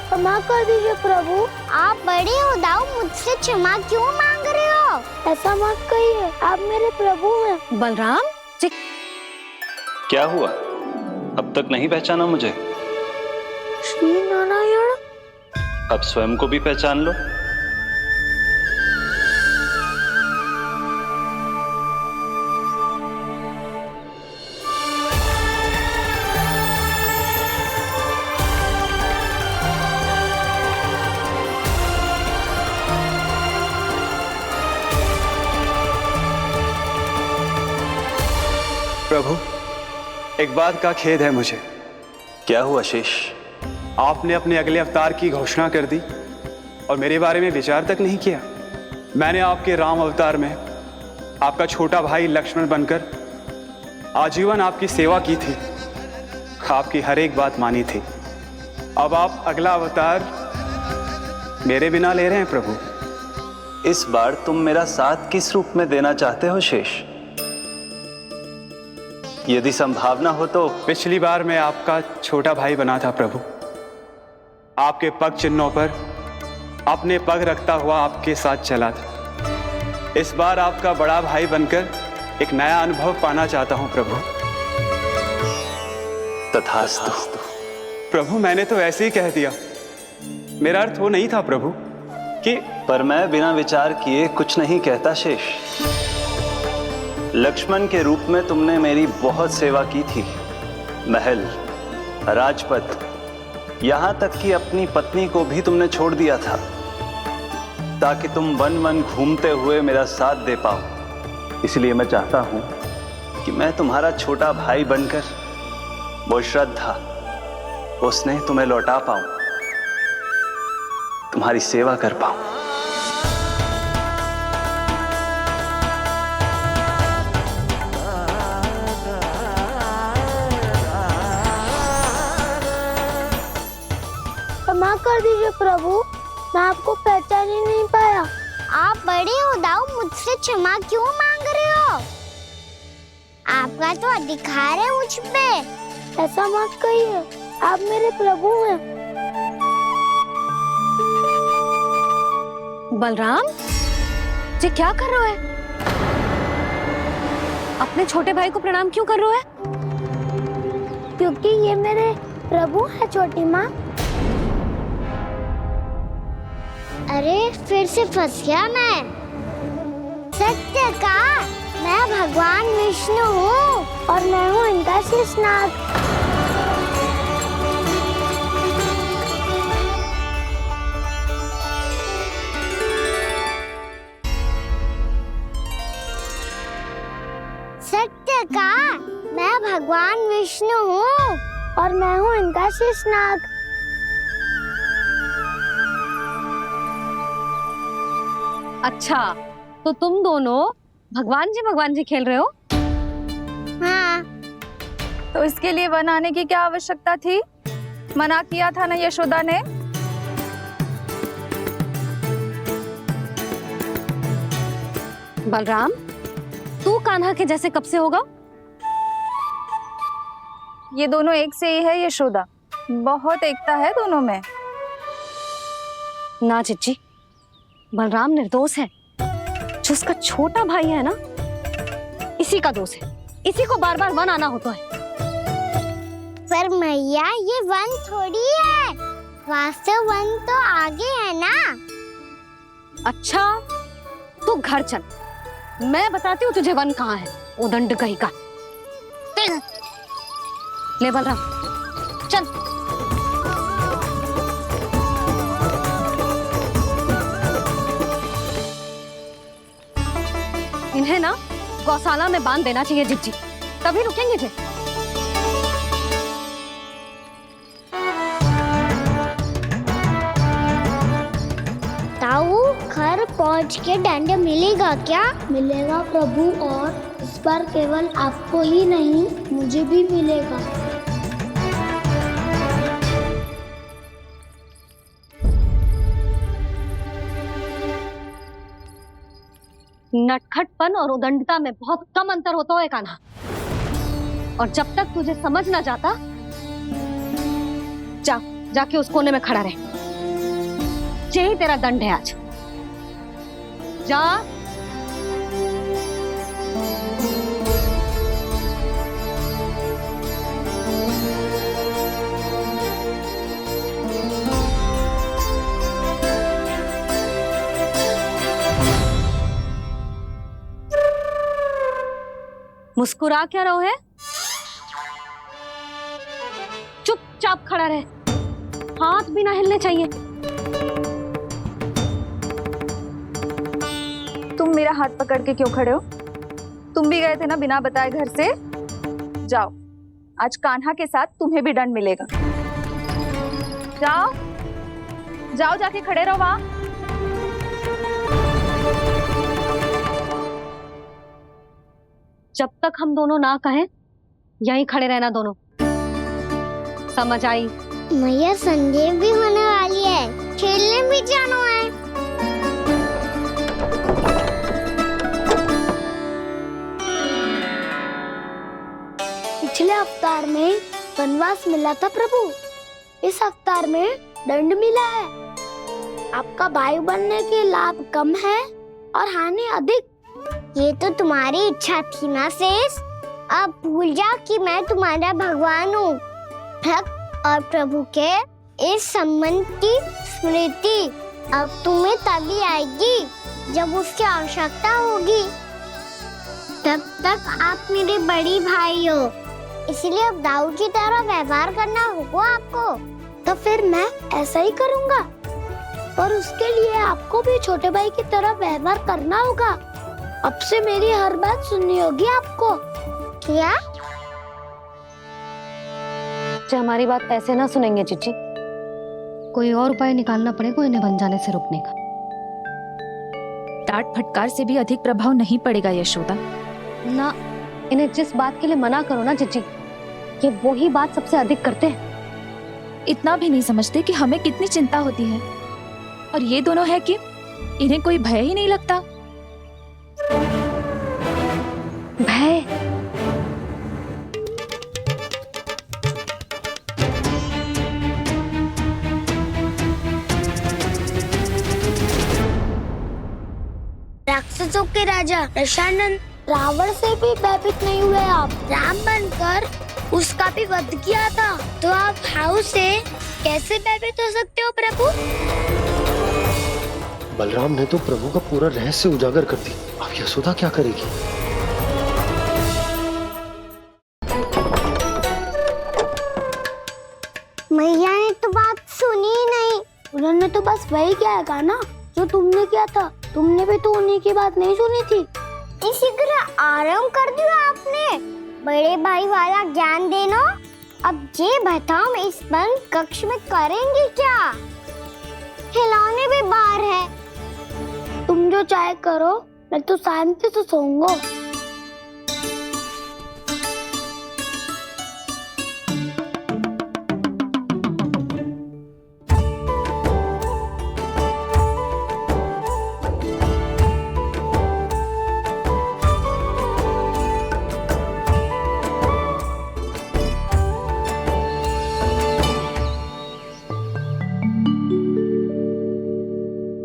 क्षमा कर दीजिए प्रभु। आप बड़े हो दाऊ, मुझसे क्षमा क्यों मांग रहे हो? ऐसा मत कहिए, आप मेरे प्रभु हैं। बलराम क्या हुआ? अब तक नहीं पहचाना मुझे? श्री नारायण। अब स्वयं को भी पहचान लो। प्रभु, एक बात का खेद है मुझे। क्या हुआ शेष? आपने अपने अगले अवतार की घोषणा कर दी और मेरे बारे में विचार तक नहीं किया। मैंने आपके राम अवतार में आपका छोटा भाई लक्ष्मण बनकर आजीवन आपकी सेवा की थी, आपकी हर एक बात मानी थी। अब आप अगला अवतार मेरे बिना ले रहे हैं प्रभु। इस बार तुम मेरा साथ किस रूप में देना चाहते हो शेष? यदि संभावना हो तो। पिछली बार मैं आपका छोटा भाई बना था प्रभु, आपके पग चिन्हों पर अपने पग रखता हुआ आपके साथ चला था। इस बार आपका बड़ा भाई बनकर एक नया अनुभव पाना चाहता हूं प्रभु। तथास्तु। प्रभु, मैंने तो ऐसे ही कह दिया, मेरा अर्थ वो नहीं था प्रभु कि। पर मैं बिना विचार किए कुछ नहीं कहता शेष। लक्ष्मण के रूप में तुमने मेरी बहुत सेवा की थी। महल, राजपथ, यहां तक कि अपनी पत्नी को भी तुमने छोड़ दिया था ताकि तुम वन वन घूमते हुए मेरा साथ दे पाओ। इसलिए मैं चाहता हूं कि मैं तुम्हारा छोटा भाई बनकर वो श्रद्धा, वो स्नेह तुम्हें लौटा पाऊं, तुम्हारी सेवा कर पाऊं। क्षमा कर दीजिए प्रभु, मैं आपको पहचान ही नहीं पाया। आप बड़े हो दाऊ, मुझसे क्षमा क्यों मांग रहे हो? आपका तो अधिकार है मुझ पे। ऐसा मत कहिए, आप मेरे प्रभु हैं। बलराम जी क्या कर रहे हो? अपने छोटे भाई को प्रणाम क्यों कर रहे हो? क्योंकि ये मेरे प्रभु है छोटी माँ। अरे फिर से फंस गया मैं। सत्य का मैं भगवान विष्णु हूँ और मैं हूँ इनका शेषनाग। सत्य का मैं भगवान विष्णु हूँ और मैं हूँ इनका शेषनाग। अच्छा, तो तुम दोनों भगवान जी खेल रहे हो? हाँ। तो इसके लिए वन आने की क्या आवश्यकता थी? मना किया था ना यशोदा ने? बलराम, तू कान्हा के जैसे कब से होगा? ये दोनों एक से ही है यशोदा, बहुत एकता है दोनों में। ना चिच्ची, बलराम निर्दोष है। जो उसका छोटा भाई है ना, इसी का दोष है। इसी को बार बार वन आना होता है। पर मैया ये वन थोड़ी है, वास्तव वन तो आगे है ना। अच्छा तू घर चल, मैं बताती हूँ तुझे वन कहाँ है, उदंड कहीं का। ले बलराम चल। इन्हें ना गौशाला में बांध देना चाहिए जिज्जी, तभी रुकेंगे जे। ताऊ घर पहुंच के दंड मिलेगा क्या? मिलेगा प्रभु, और इस बार केवल आपको ही नहीं मुझे भी मिलेगा। नटखटपन और उदंडता में बहुत कम अंतर होता है कान्हा, और जब तक तुझे समझ ना जाता, जाके उस कोने में खड़ा रहे। यही तेरा दंड है आज। जा। मुस्कुरा क्या रहो है? चुपचाप खड़ा रहे, हाथ भी ना हिलने चाहिए। तुम मेरा हाथ पकड़ के क्यों खड़े हो? तुम भी गए थे ना बिना बताए घर से। जाओ, आज कान्हा के साथ तुम्हें भी दंड मिलेगा। जाओ जाओ, जाके खड़े रहो वहां। जब तक हम दोनों ना कहें, यहीं खड़े रहना दोनों। समझ आई? मैया संध्या भी होने वाली है, खेलने भी जाना है। पिछले अवतार में वनवास मिला था प्रभु, इस अवतार में दंड मिला है। आपका भाई बनने के लाभ कम है और हानि अधिक। ये तो तुम्हारी इच्छा थी ना शेष, अब भूल जाओ कि मैं तुम्हारा भगवान हूँ। भक्त और प्रभु के इस संबंध की स्मृति अब तुम्हें तभी आएगी जब उसकी आवश्यकता होगी। तब तक आप मेरे बड़ी भाई हो, इसलिए अब दाऊ की तरह व्यवहार करना होगा आपको। तो फिर मैं ऐसा ही करूँगा, पर उसके लिए आपको भी छोटे भाई की तरह व्यवहार करना होगा। अब से मेरी हर बात सुननी होगी आपको। क्या? हमारी बात ऐसे ना सुनेंगे चिच्ची, कोई और उपाय निकालना पड़ेगा इन्हें बन जाने से रोकने का। डांट फटकार से भी अधिक प्रभाव नहीं पड़ेगा यशोदा। ना, इन्हें जिस बात के लिए मना करो ना चिच्ची, ये वही बात सबसे अधिक करते हैं। इतना भी नहीं समझते कि हमें कितनी चिंता होती है, और ये दोनों है कि इन्हें कोई भय ही नहीं लगता। भय? राक्षसों के राजा दशानन रावण से भी भयभीत नहीं हुए आप। राम बनकर उसका भी वध किया था, तो आप हाउ से कैसे भयभीत हो सकते हो प्रभु? बलराम ने तो प्रभु का पूरा रहस्य उजागर कर दी, अब यशोदा क्या करेगी? मैया ने तो बात सुनी ही नहीं। उन्होंने तो बस वही किया ना जो तुमने किया था। तुमने भी तो उन्हीं की बात नहीं सुनी थी। इसी तरह आराम कर दिया आपने। बड़े भाई वाला ज्ञान देना। अब ये बताओ हम इस बंद कक्ष में करेंगे क्या? खिलौने भी बाहर है। तुम जो चाहे करो, मैं तो शांति से सोऊंगा।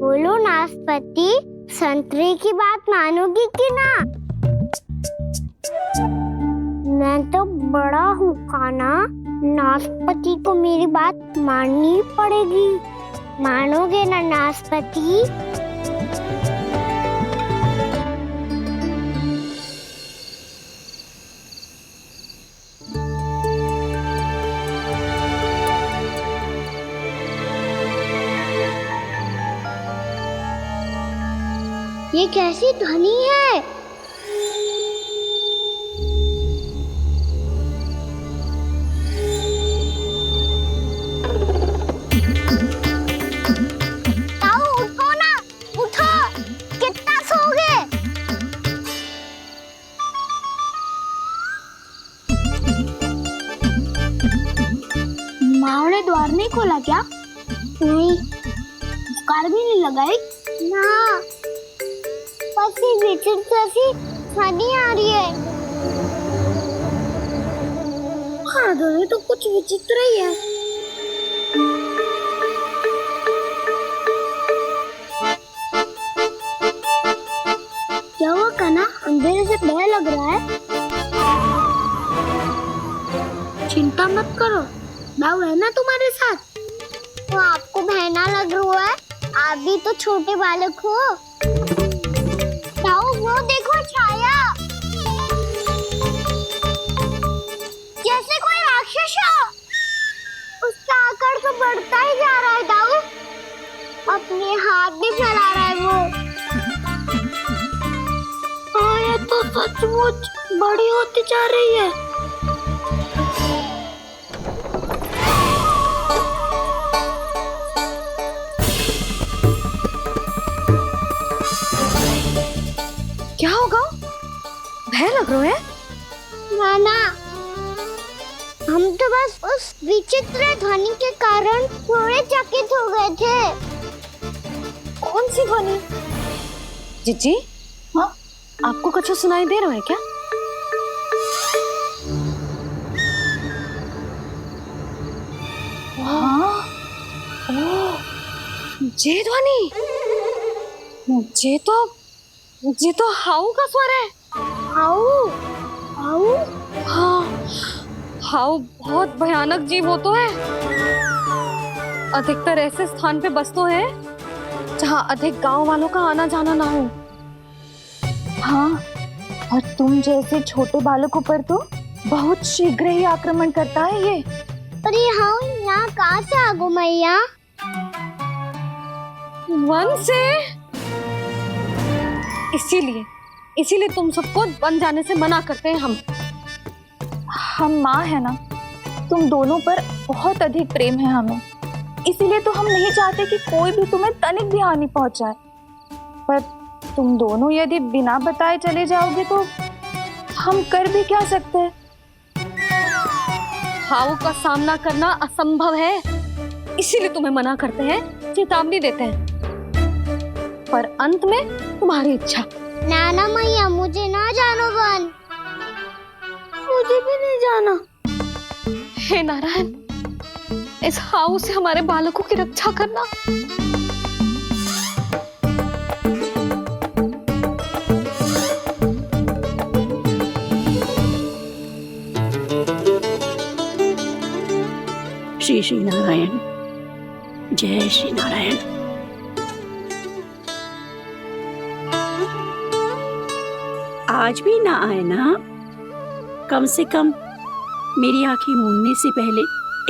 बोलो नाशपाती, संतरे की बात मानोगी कि ना? मैं तो बड़ा हूँ कान्हा, नाशपति को मेरी बात माननी पड़ेगी। मानोगे ना नाशपति? ये कैसी ध्वनि है? ताऊ उठो ना, उठो, कितना सोओगे? माँ ने द्वार नहीं खोला क्या? नहीं। कार भी नहीं लगाई? ना। पसी विचित्र सी ध्वनि आ रही है। हाँ, ध्वनि तो कुछ विचित्र ही है। क्या हुआ कान्हा? अंधेरे से भय लग रहा है। चिंता मत करो, दाऊ है ना तुम्हारे साथ। तो आपको भय ना लग रहा है? आप भी तो छोटे बालक हो। ताऊ वो देखो छाया, जैसे कोई राक्षस हो। उसका आकार तो बढ़ता ही जा रहा है ताऊ। अपने हाथ भी फैला रहा है वो। ये तो सचमुच बड़ी होती जा रही है। क्या होगा? भय लग रहा है? नाना, हम तो बस उस विचित्र ध्वनि के कारण थोड़े चकित हो गए थे। कौन सी ध्वनि? जीजी, हाँ, आपको कुछ सुनाई दे रहा है क्या? हाँ, ओह, ये ध्वनि, ये तो हाउ का स्वर है। हाउ? हाउ? हाँ, हाउ बहुत भयानक जीव हो तो है। अधिकतर ऐसे स्थान पे बसते हैं जहाँ अधिक गांव वालों का आना जाना ना हो। हाँ, और तुम जैसे छोटे बालकों पर तो बहुत शीघ्र ही आक्रमण करता है ये। पर ये हाउ यहाँ कहाँ से आ गो मैया? वन से। इसीलिए तुम सबको वन जाने से मना करते हैं हम माँ है ना, तुम दोनों पर बहुत अधिक प्रेम है हमें, इसीलिए तो हम नहीं चाहते कि कोई भी तुम्हें तनिक भी हानि पहुंचाए। पर तुम दोनों यदि बिना बताए चले जाओगे तो हम कर भी क्या सकते हैं? हाउ का सामना करना असंभव है, इसीलिए तुम्हें मना करते हैं, चेतावनी देते हैं। पर अंत में तुम्हारी इच्छा। नाना मैया, मुझे ना जानो वन। मुझे भी नहीं जाना। हे नारायण, इस हाउ से हमारे बालकों की रक्षा करना। श्री श्री नारायण, जय श्री नारायण। आज भी ना आए ना? कम से कम मेरी आंखें मूंदने से पहले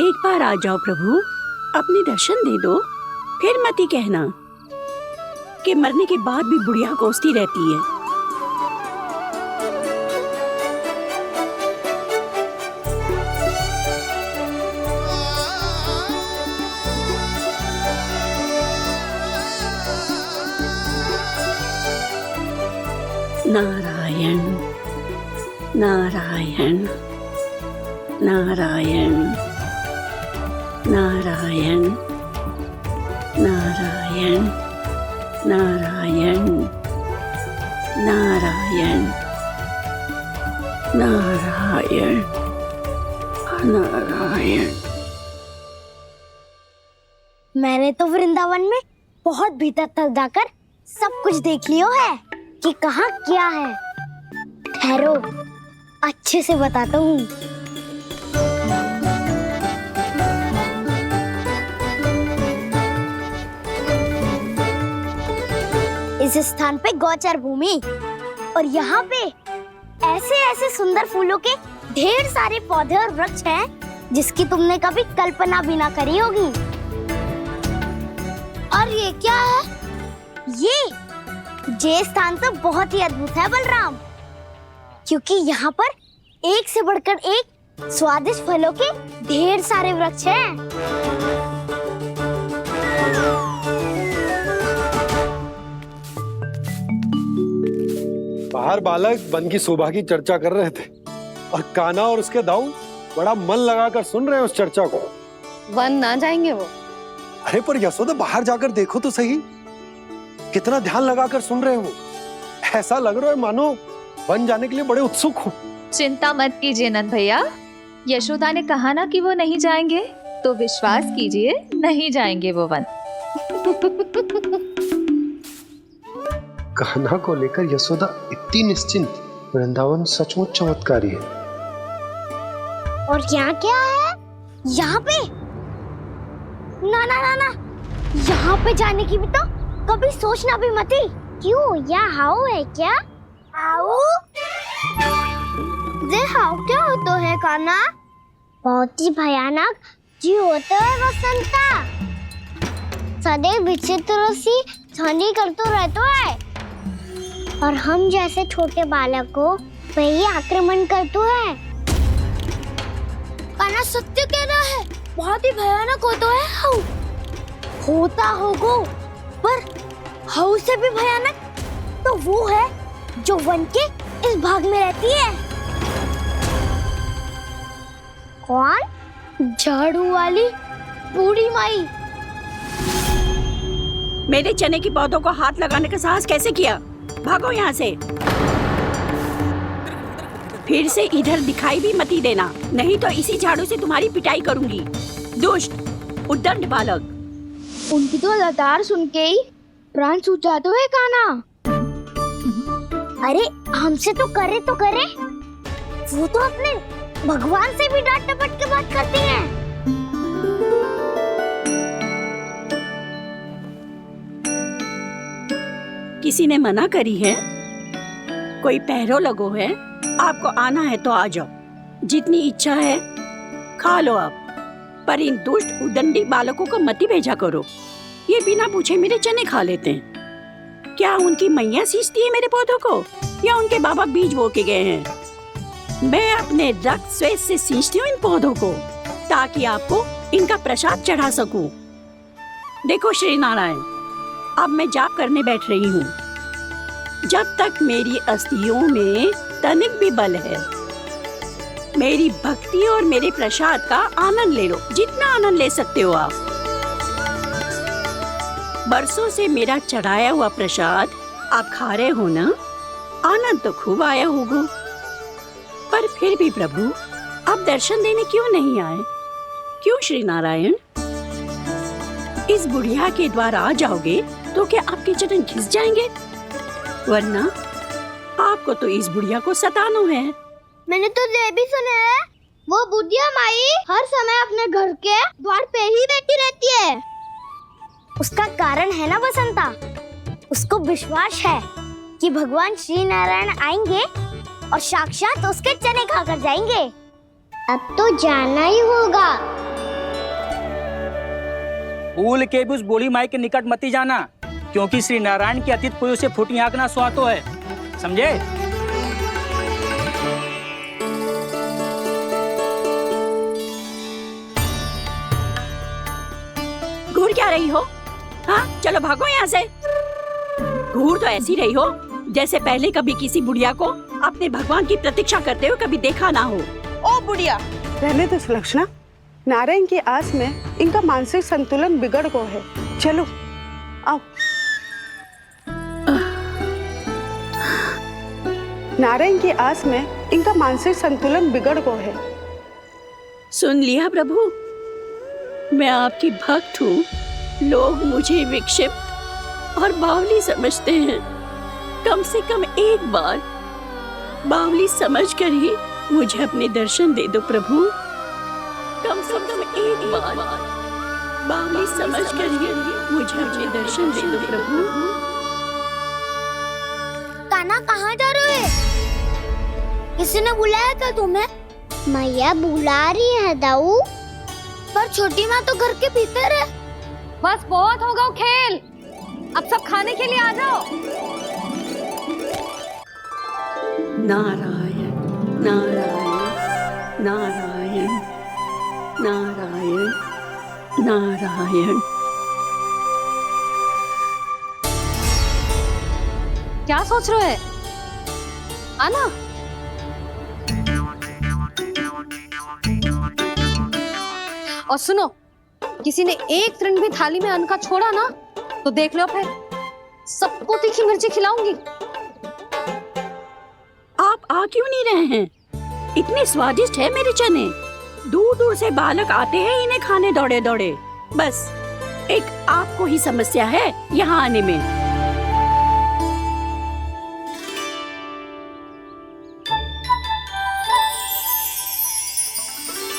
एक बार आ जाओ प्रभु, अपने दर्शन दे दो। फिर मत ही कहना कि मरने के बाद भी बुढ़िया कोसती रहती है। नारायण नारायण नारायण नारायण नारायण नारायण नारायण नारायण नारायण। मैंने तो वृंदावन में बहुत भीतर तक जाकर सब कुछ देख लियो है कि कहाँ क्या है। ठहरो, अच्छे से बताता हूँ। इस स्थान पे गोचर भूमि और यहाँ पे ऐसे ऐसे सुंदर फूलों के ढेर सारे पौधे और वृक्ष हैं जिसकी तुमने कभी कल्पना भी ना करी होगी। और ये क्या है? ये स्थान तो बहुत ही अद्भुत है बलराम, क्योंकि यहाँ पर एक से बढ़कर एक स्वादिष्ट फलों के ढेर सारे वृक्ष हैं। बाहर बालक वन की शोभा की चर्चा कर रहे थे और कान्हा और उसके दाऊ बड़ा मन लगाकर सुन रहे हैं उस चर्चा को। वन ना जाएंगे वो? अरे पर यशोदा बाहर जाकर देखो तो सही, कितना ध्यान लगाकर सुन रहे हो। ऐसा लग रहा है मानो वन जाने के लिए बड़े उत्सुक हो। चिंता मत कीजिए नंद भैया, यशोदा ने कहा ना कि वो नहीं जाएंगे, तो विश्वास कीजिए नहीं जाएंगे वो वन। कान्हा को लेकर यशोदा इतनी निश्चिंत, वृंदावन सचमुच चमत्कारी है। और यहाँ क्या है? यहाँ पे ना ना ना ना, यहाँ पे जाने की भी तो कभी सोचना भी मत ही। क्यों, यहाँ हाउ है क्या? हाउ? ये हाउ क्या होता है कान्हा? बहुत ही भयानक जी होता है वसंता, सदैव विचित्र सी ध्वनि करते रहता है और हम जैसे छोटे बालक को वही आक्रमण करते हैं। कान्हा सत्य कह रहा है, बहुत ही भयानक होता है हाउ। होता होगा, पर हाउ से भी भयानक तो वो है जो वन के इस भाग में रहती है। कौन? झाड़ू वाली बूढ़ी माई। मेरे चने की पौधों को हाथ लगाने का साहस कैसे किया? भागो यहाँ से। फिर से इधर दिखाई भी मत ही देना, नहीं तो इसी झाड़ू से तुम्हारी पिटाई करूंगी। दुष्ट उद्दंड बालक। उनकी तो लतार सुन के ही प्राण छूट जाते हुए कान्हा। अरे हमसे तो करे, वो तो अपने भगवान से भी डांट डपट के बात करती हैं। किसी ने मना करी है? कोई पहरो लगो है? आपको आना है तो आ जाओ, जितनी इच्छा है खा लो आप, पर इन दुष्ट उदंडी बालकों को मत ही भेजा करो। ये बिना पूछे मेरे चने खा लेते हैं। क्या उनकी मैया सींचती है मेरे पौधों को, या उनके बाबा बीज बो के गए हैं? मैं अपने रक्त स्वेद से सींचती हूँ इन पौधों को, ताकि आपको इनका प्रसाद चढ़ा सकूं। देखो श्री नारायण, अब मैं जाप करने बैठ रही हूँ। जब तक मेरी अस्थियों में तनिक भी बल है, मेरी भक्ति और मेरे प्रसाद का आनंद ले लो, जितना आनंद ले सकते हो आप। बरसों से मेरा चढ़ाया हुआ प्रसाद आप खा रहे हो ना, आनंद तो खूब आया होगा। पर फिर भी प्रभु, आप दर्शन देने क्यों नहीं आए? क्यों श्री नारायण? इस बुढ़िया के द्वार आ जाओगे तो क्या आपके चरण घिस जाएंगे? वरना आपको तो इस बुढ़िया को सताना है। मैंने तो ये भी सुना है, वो बुढ़िया माई हर समय अपने घर के द्वार पे ही बैठी रहती है। उसका कारण है ना बसंता, उसको विश्वास है कि भगवान श्री नारायण आएंगे और साक्षात उसके चने खाकर जाएंगे। अब तो जाना ही होगा। भूल के भी उस बूढ़ी माई के निकट मत ही जाना, क्योंकि श्री नारायण की अतीत पुरुष से फूटी आंकना स्वातो है, समझे? घूर क्या रही हो? हाँ, चलो भागो यहाँ से। घूर तो ऐसी रही हो जैसे पहले कभी किसी बुढ़िया को अपने भगवान की प्रतीक्षा करते हुए कभी देखा ना हो। ओ बुढ़िया, पहले तो सुलक्षणा, नारायण की आस में इनका मानसिक संतुलन बिगड़ गया है। चलो आओ। नारायण की आस में इनका मानसिक संतुलन बिगड़ गया है। सुन लिया प्रभु, मैं आपकी भक्त हूँ। लोग मुझे विक्षिप्त और बावली समझते हैं। कम से कम एक बार बावली समझकर ही मुझे अपने दर्शन दे दो प्रभु। कम से कम एक बार बावली समझकर ही मुझे अपने दर्शन दे दो प्रभु। कान्हा कहाँ जा रहे हो? किसी ने बुलाया था तुम्हें? मैया बुला रही है दाऊ। पर छोटी माँ तो घर के भीतर है। बस बहुत होगा वो खेल, अब सब खाने के लिए आ जाओ। नारायण नारायण नारायण नारायण नारायण। क्या सोच रहे हैं? आना। और सुनो, किसी ने एक तृण भी थाली में अन्न का छोड़ा ना तो देख लो, फिर सबको तीखी मिर्ची खिलाऊंगी। आप आ क्यों नहीं रहे हैं? इतने स्वादिष्ट है मेरे चने। दूर दूर से बालक आते हैं इन्हें खाने दौड़े दौड़े। बस एक आपको ही समस्या है यहाँ आने में।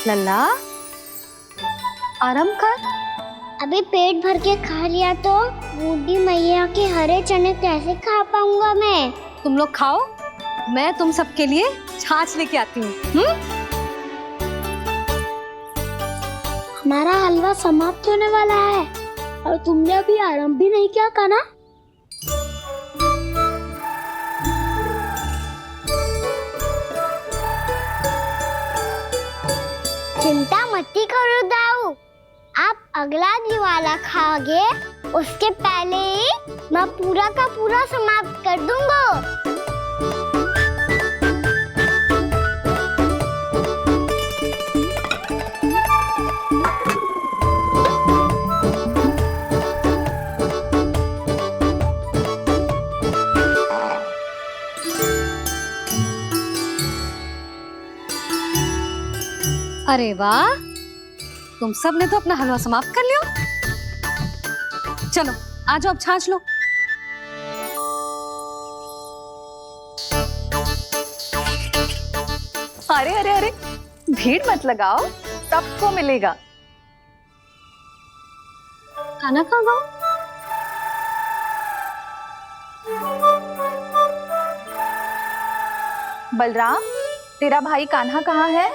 लल्ला, आराम कर। अभी पेट भर के खा लिया तो बूढ़ी मैया के हरे चने कैसे खा पाऊंगा मैं? तुम लोग खाओ, मैं तुम सबके लिए छाछ लेके आती हूँ। हमारा हलवा समाप्त होने वाला है और तुमने अभी आराम भी नहीं किया कान्हा। चिंता मत करो दाऊ, आप अगला दिवाला खाओगे उसके पहले ही मैं पूरा का पूरा समाप्त कर दूंगा। अरे वाह, तुम सब ने तो अपना हलवा समाप्त कर लिया। चलो आ जाओ, अब छाछ लो। अरे अरे अरे, भीड़ मत लगाओ, सबको मिलेगा। खाना खा गो। बलराम, तेरा भाई कान्हा कहाँ है?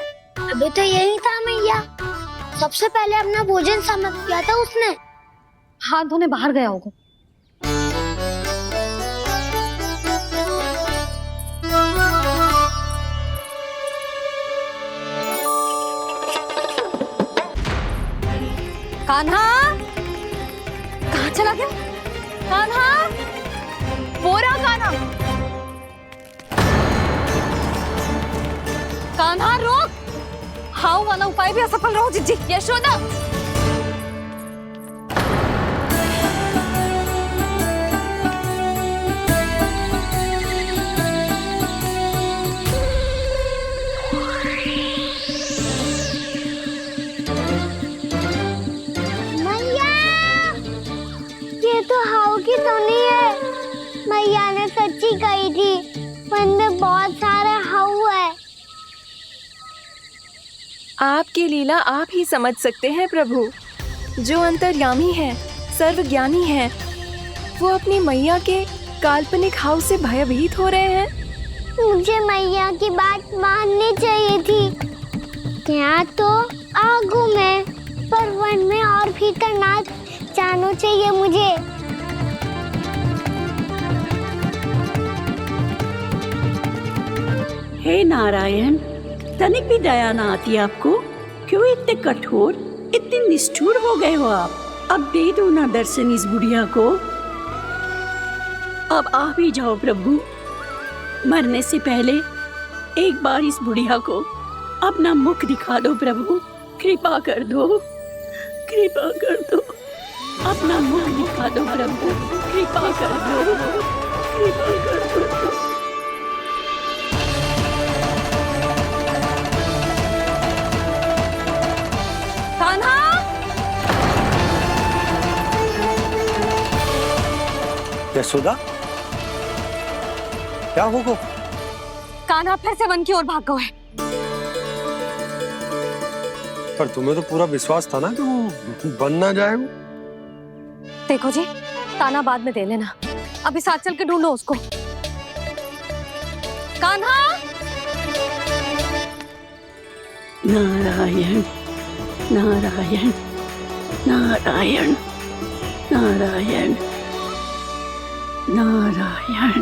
अभी तो यही था मैया, सबसे पहले अपना भोजन समाप्त किया था उसने। हाथ धोने बाहर गया होगा। कान्हा कहाँ चला गया? कान्हा, वो रहा कान्हा। कान्हा रोक, हाउ वाला उपाय भी असफल रहो जिज्जी। यशोदा, मैया, ये तो हाउ की धुनी है। मैया ने सच्ची कही थी, वन में बहुत सारे हाउ है। आपकी लीला आप ही समझ सकते हैं प्रभु। जो अंतर्यामी है, सर्वज्ञानी है, वो अपनी मैया के काल्पनिक हाव से भयभीत हो रहे हैं। मुझे मैया की बात माननी चाहिए थी। यहाँ तो आगू में, पर वन में और भीतर ना जाना चाहिए मुझे। हे नारायण, तनिक भी दया ना आती आपको? क्यों इतने कठोर, इतने निष्ठुर हो गए हो आप? अब दे दो ना दर्शन इस बुढ़िया को। अब आ भी जाओ प्रभु, मरने से पहले एक बार इस बुढ़िया को अपना मुख दिखा दो प्रभु। कृपा कर दो, कृपा कर दो, अपना मुख दिखा दो प्रभु। कृपा कर दो, कृपा कर दो। कान्हा, यशोदा, क्या होगा? कान्हा फिर से वन की ओर भाग गया है। पर तुम्हें तो पूरा विश्वास था ना कि वो बन ना जाए। वो देखो जी, ताना बाद में दे लेना, अभी साथ चल के ढूंढो उसको। कान्हा। नारायण नारायण नारायण नारायण नारायण।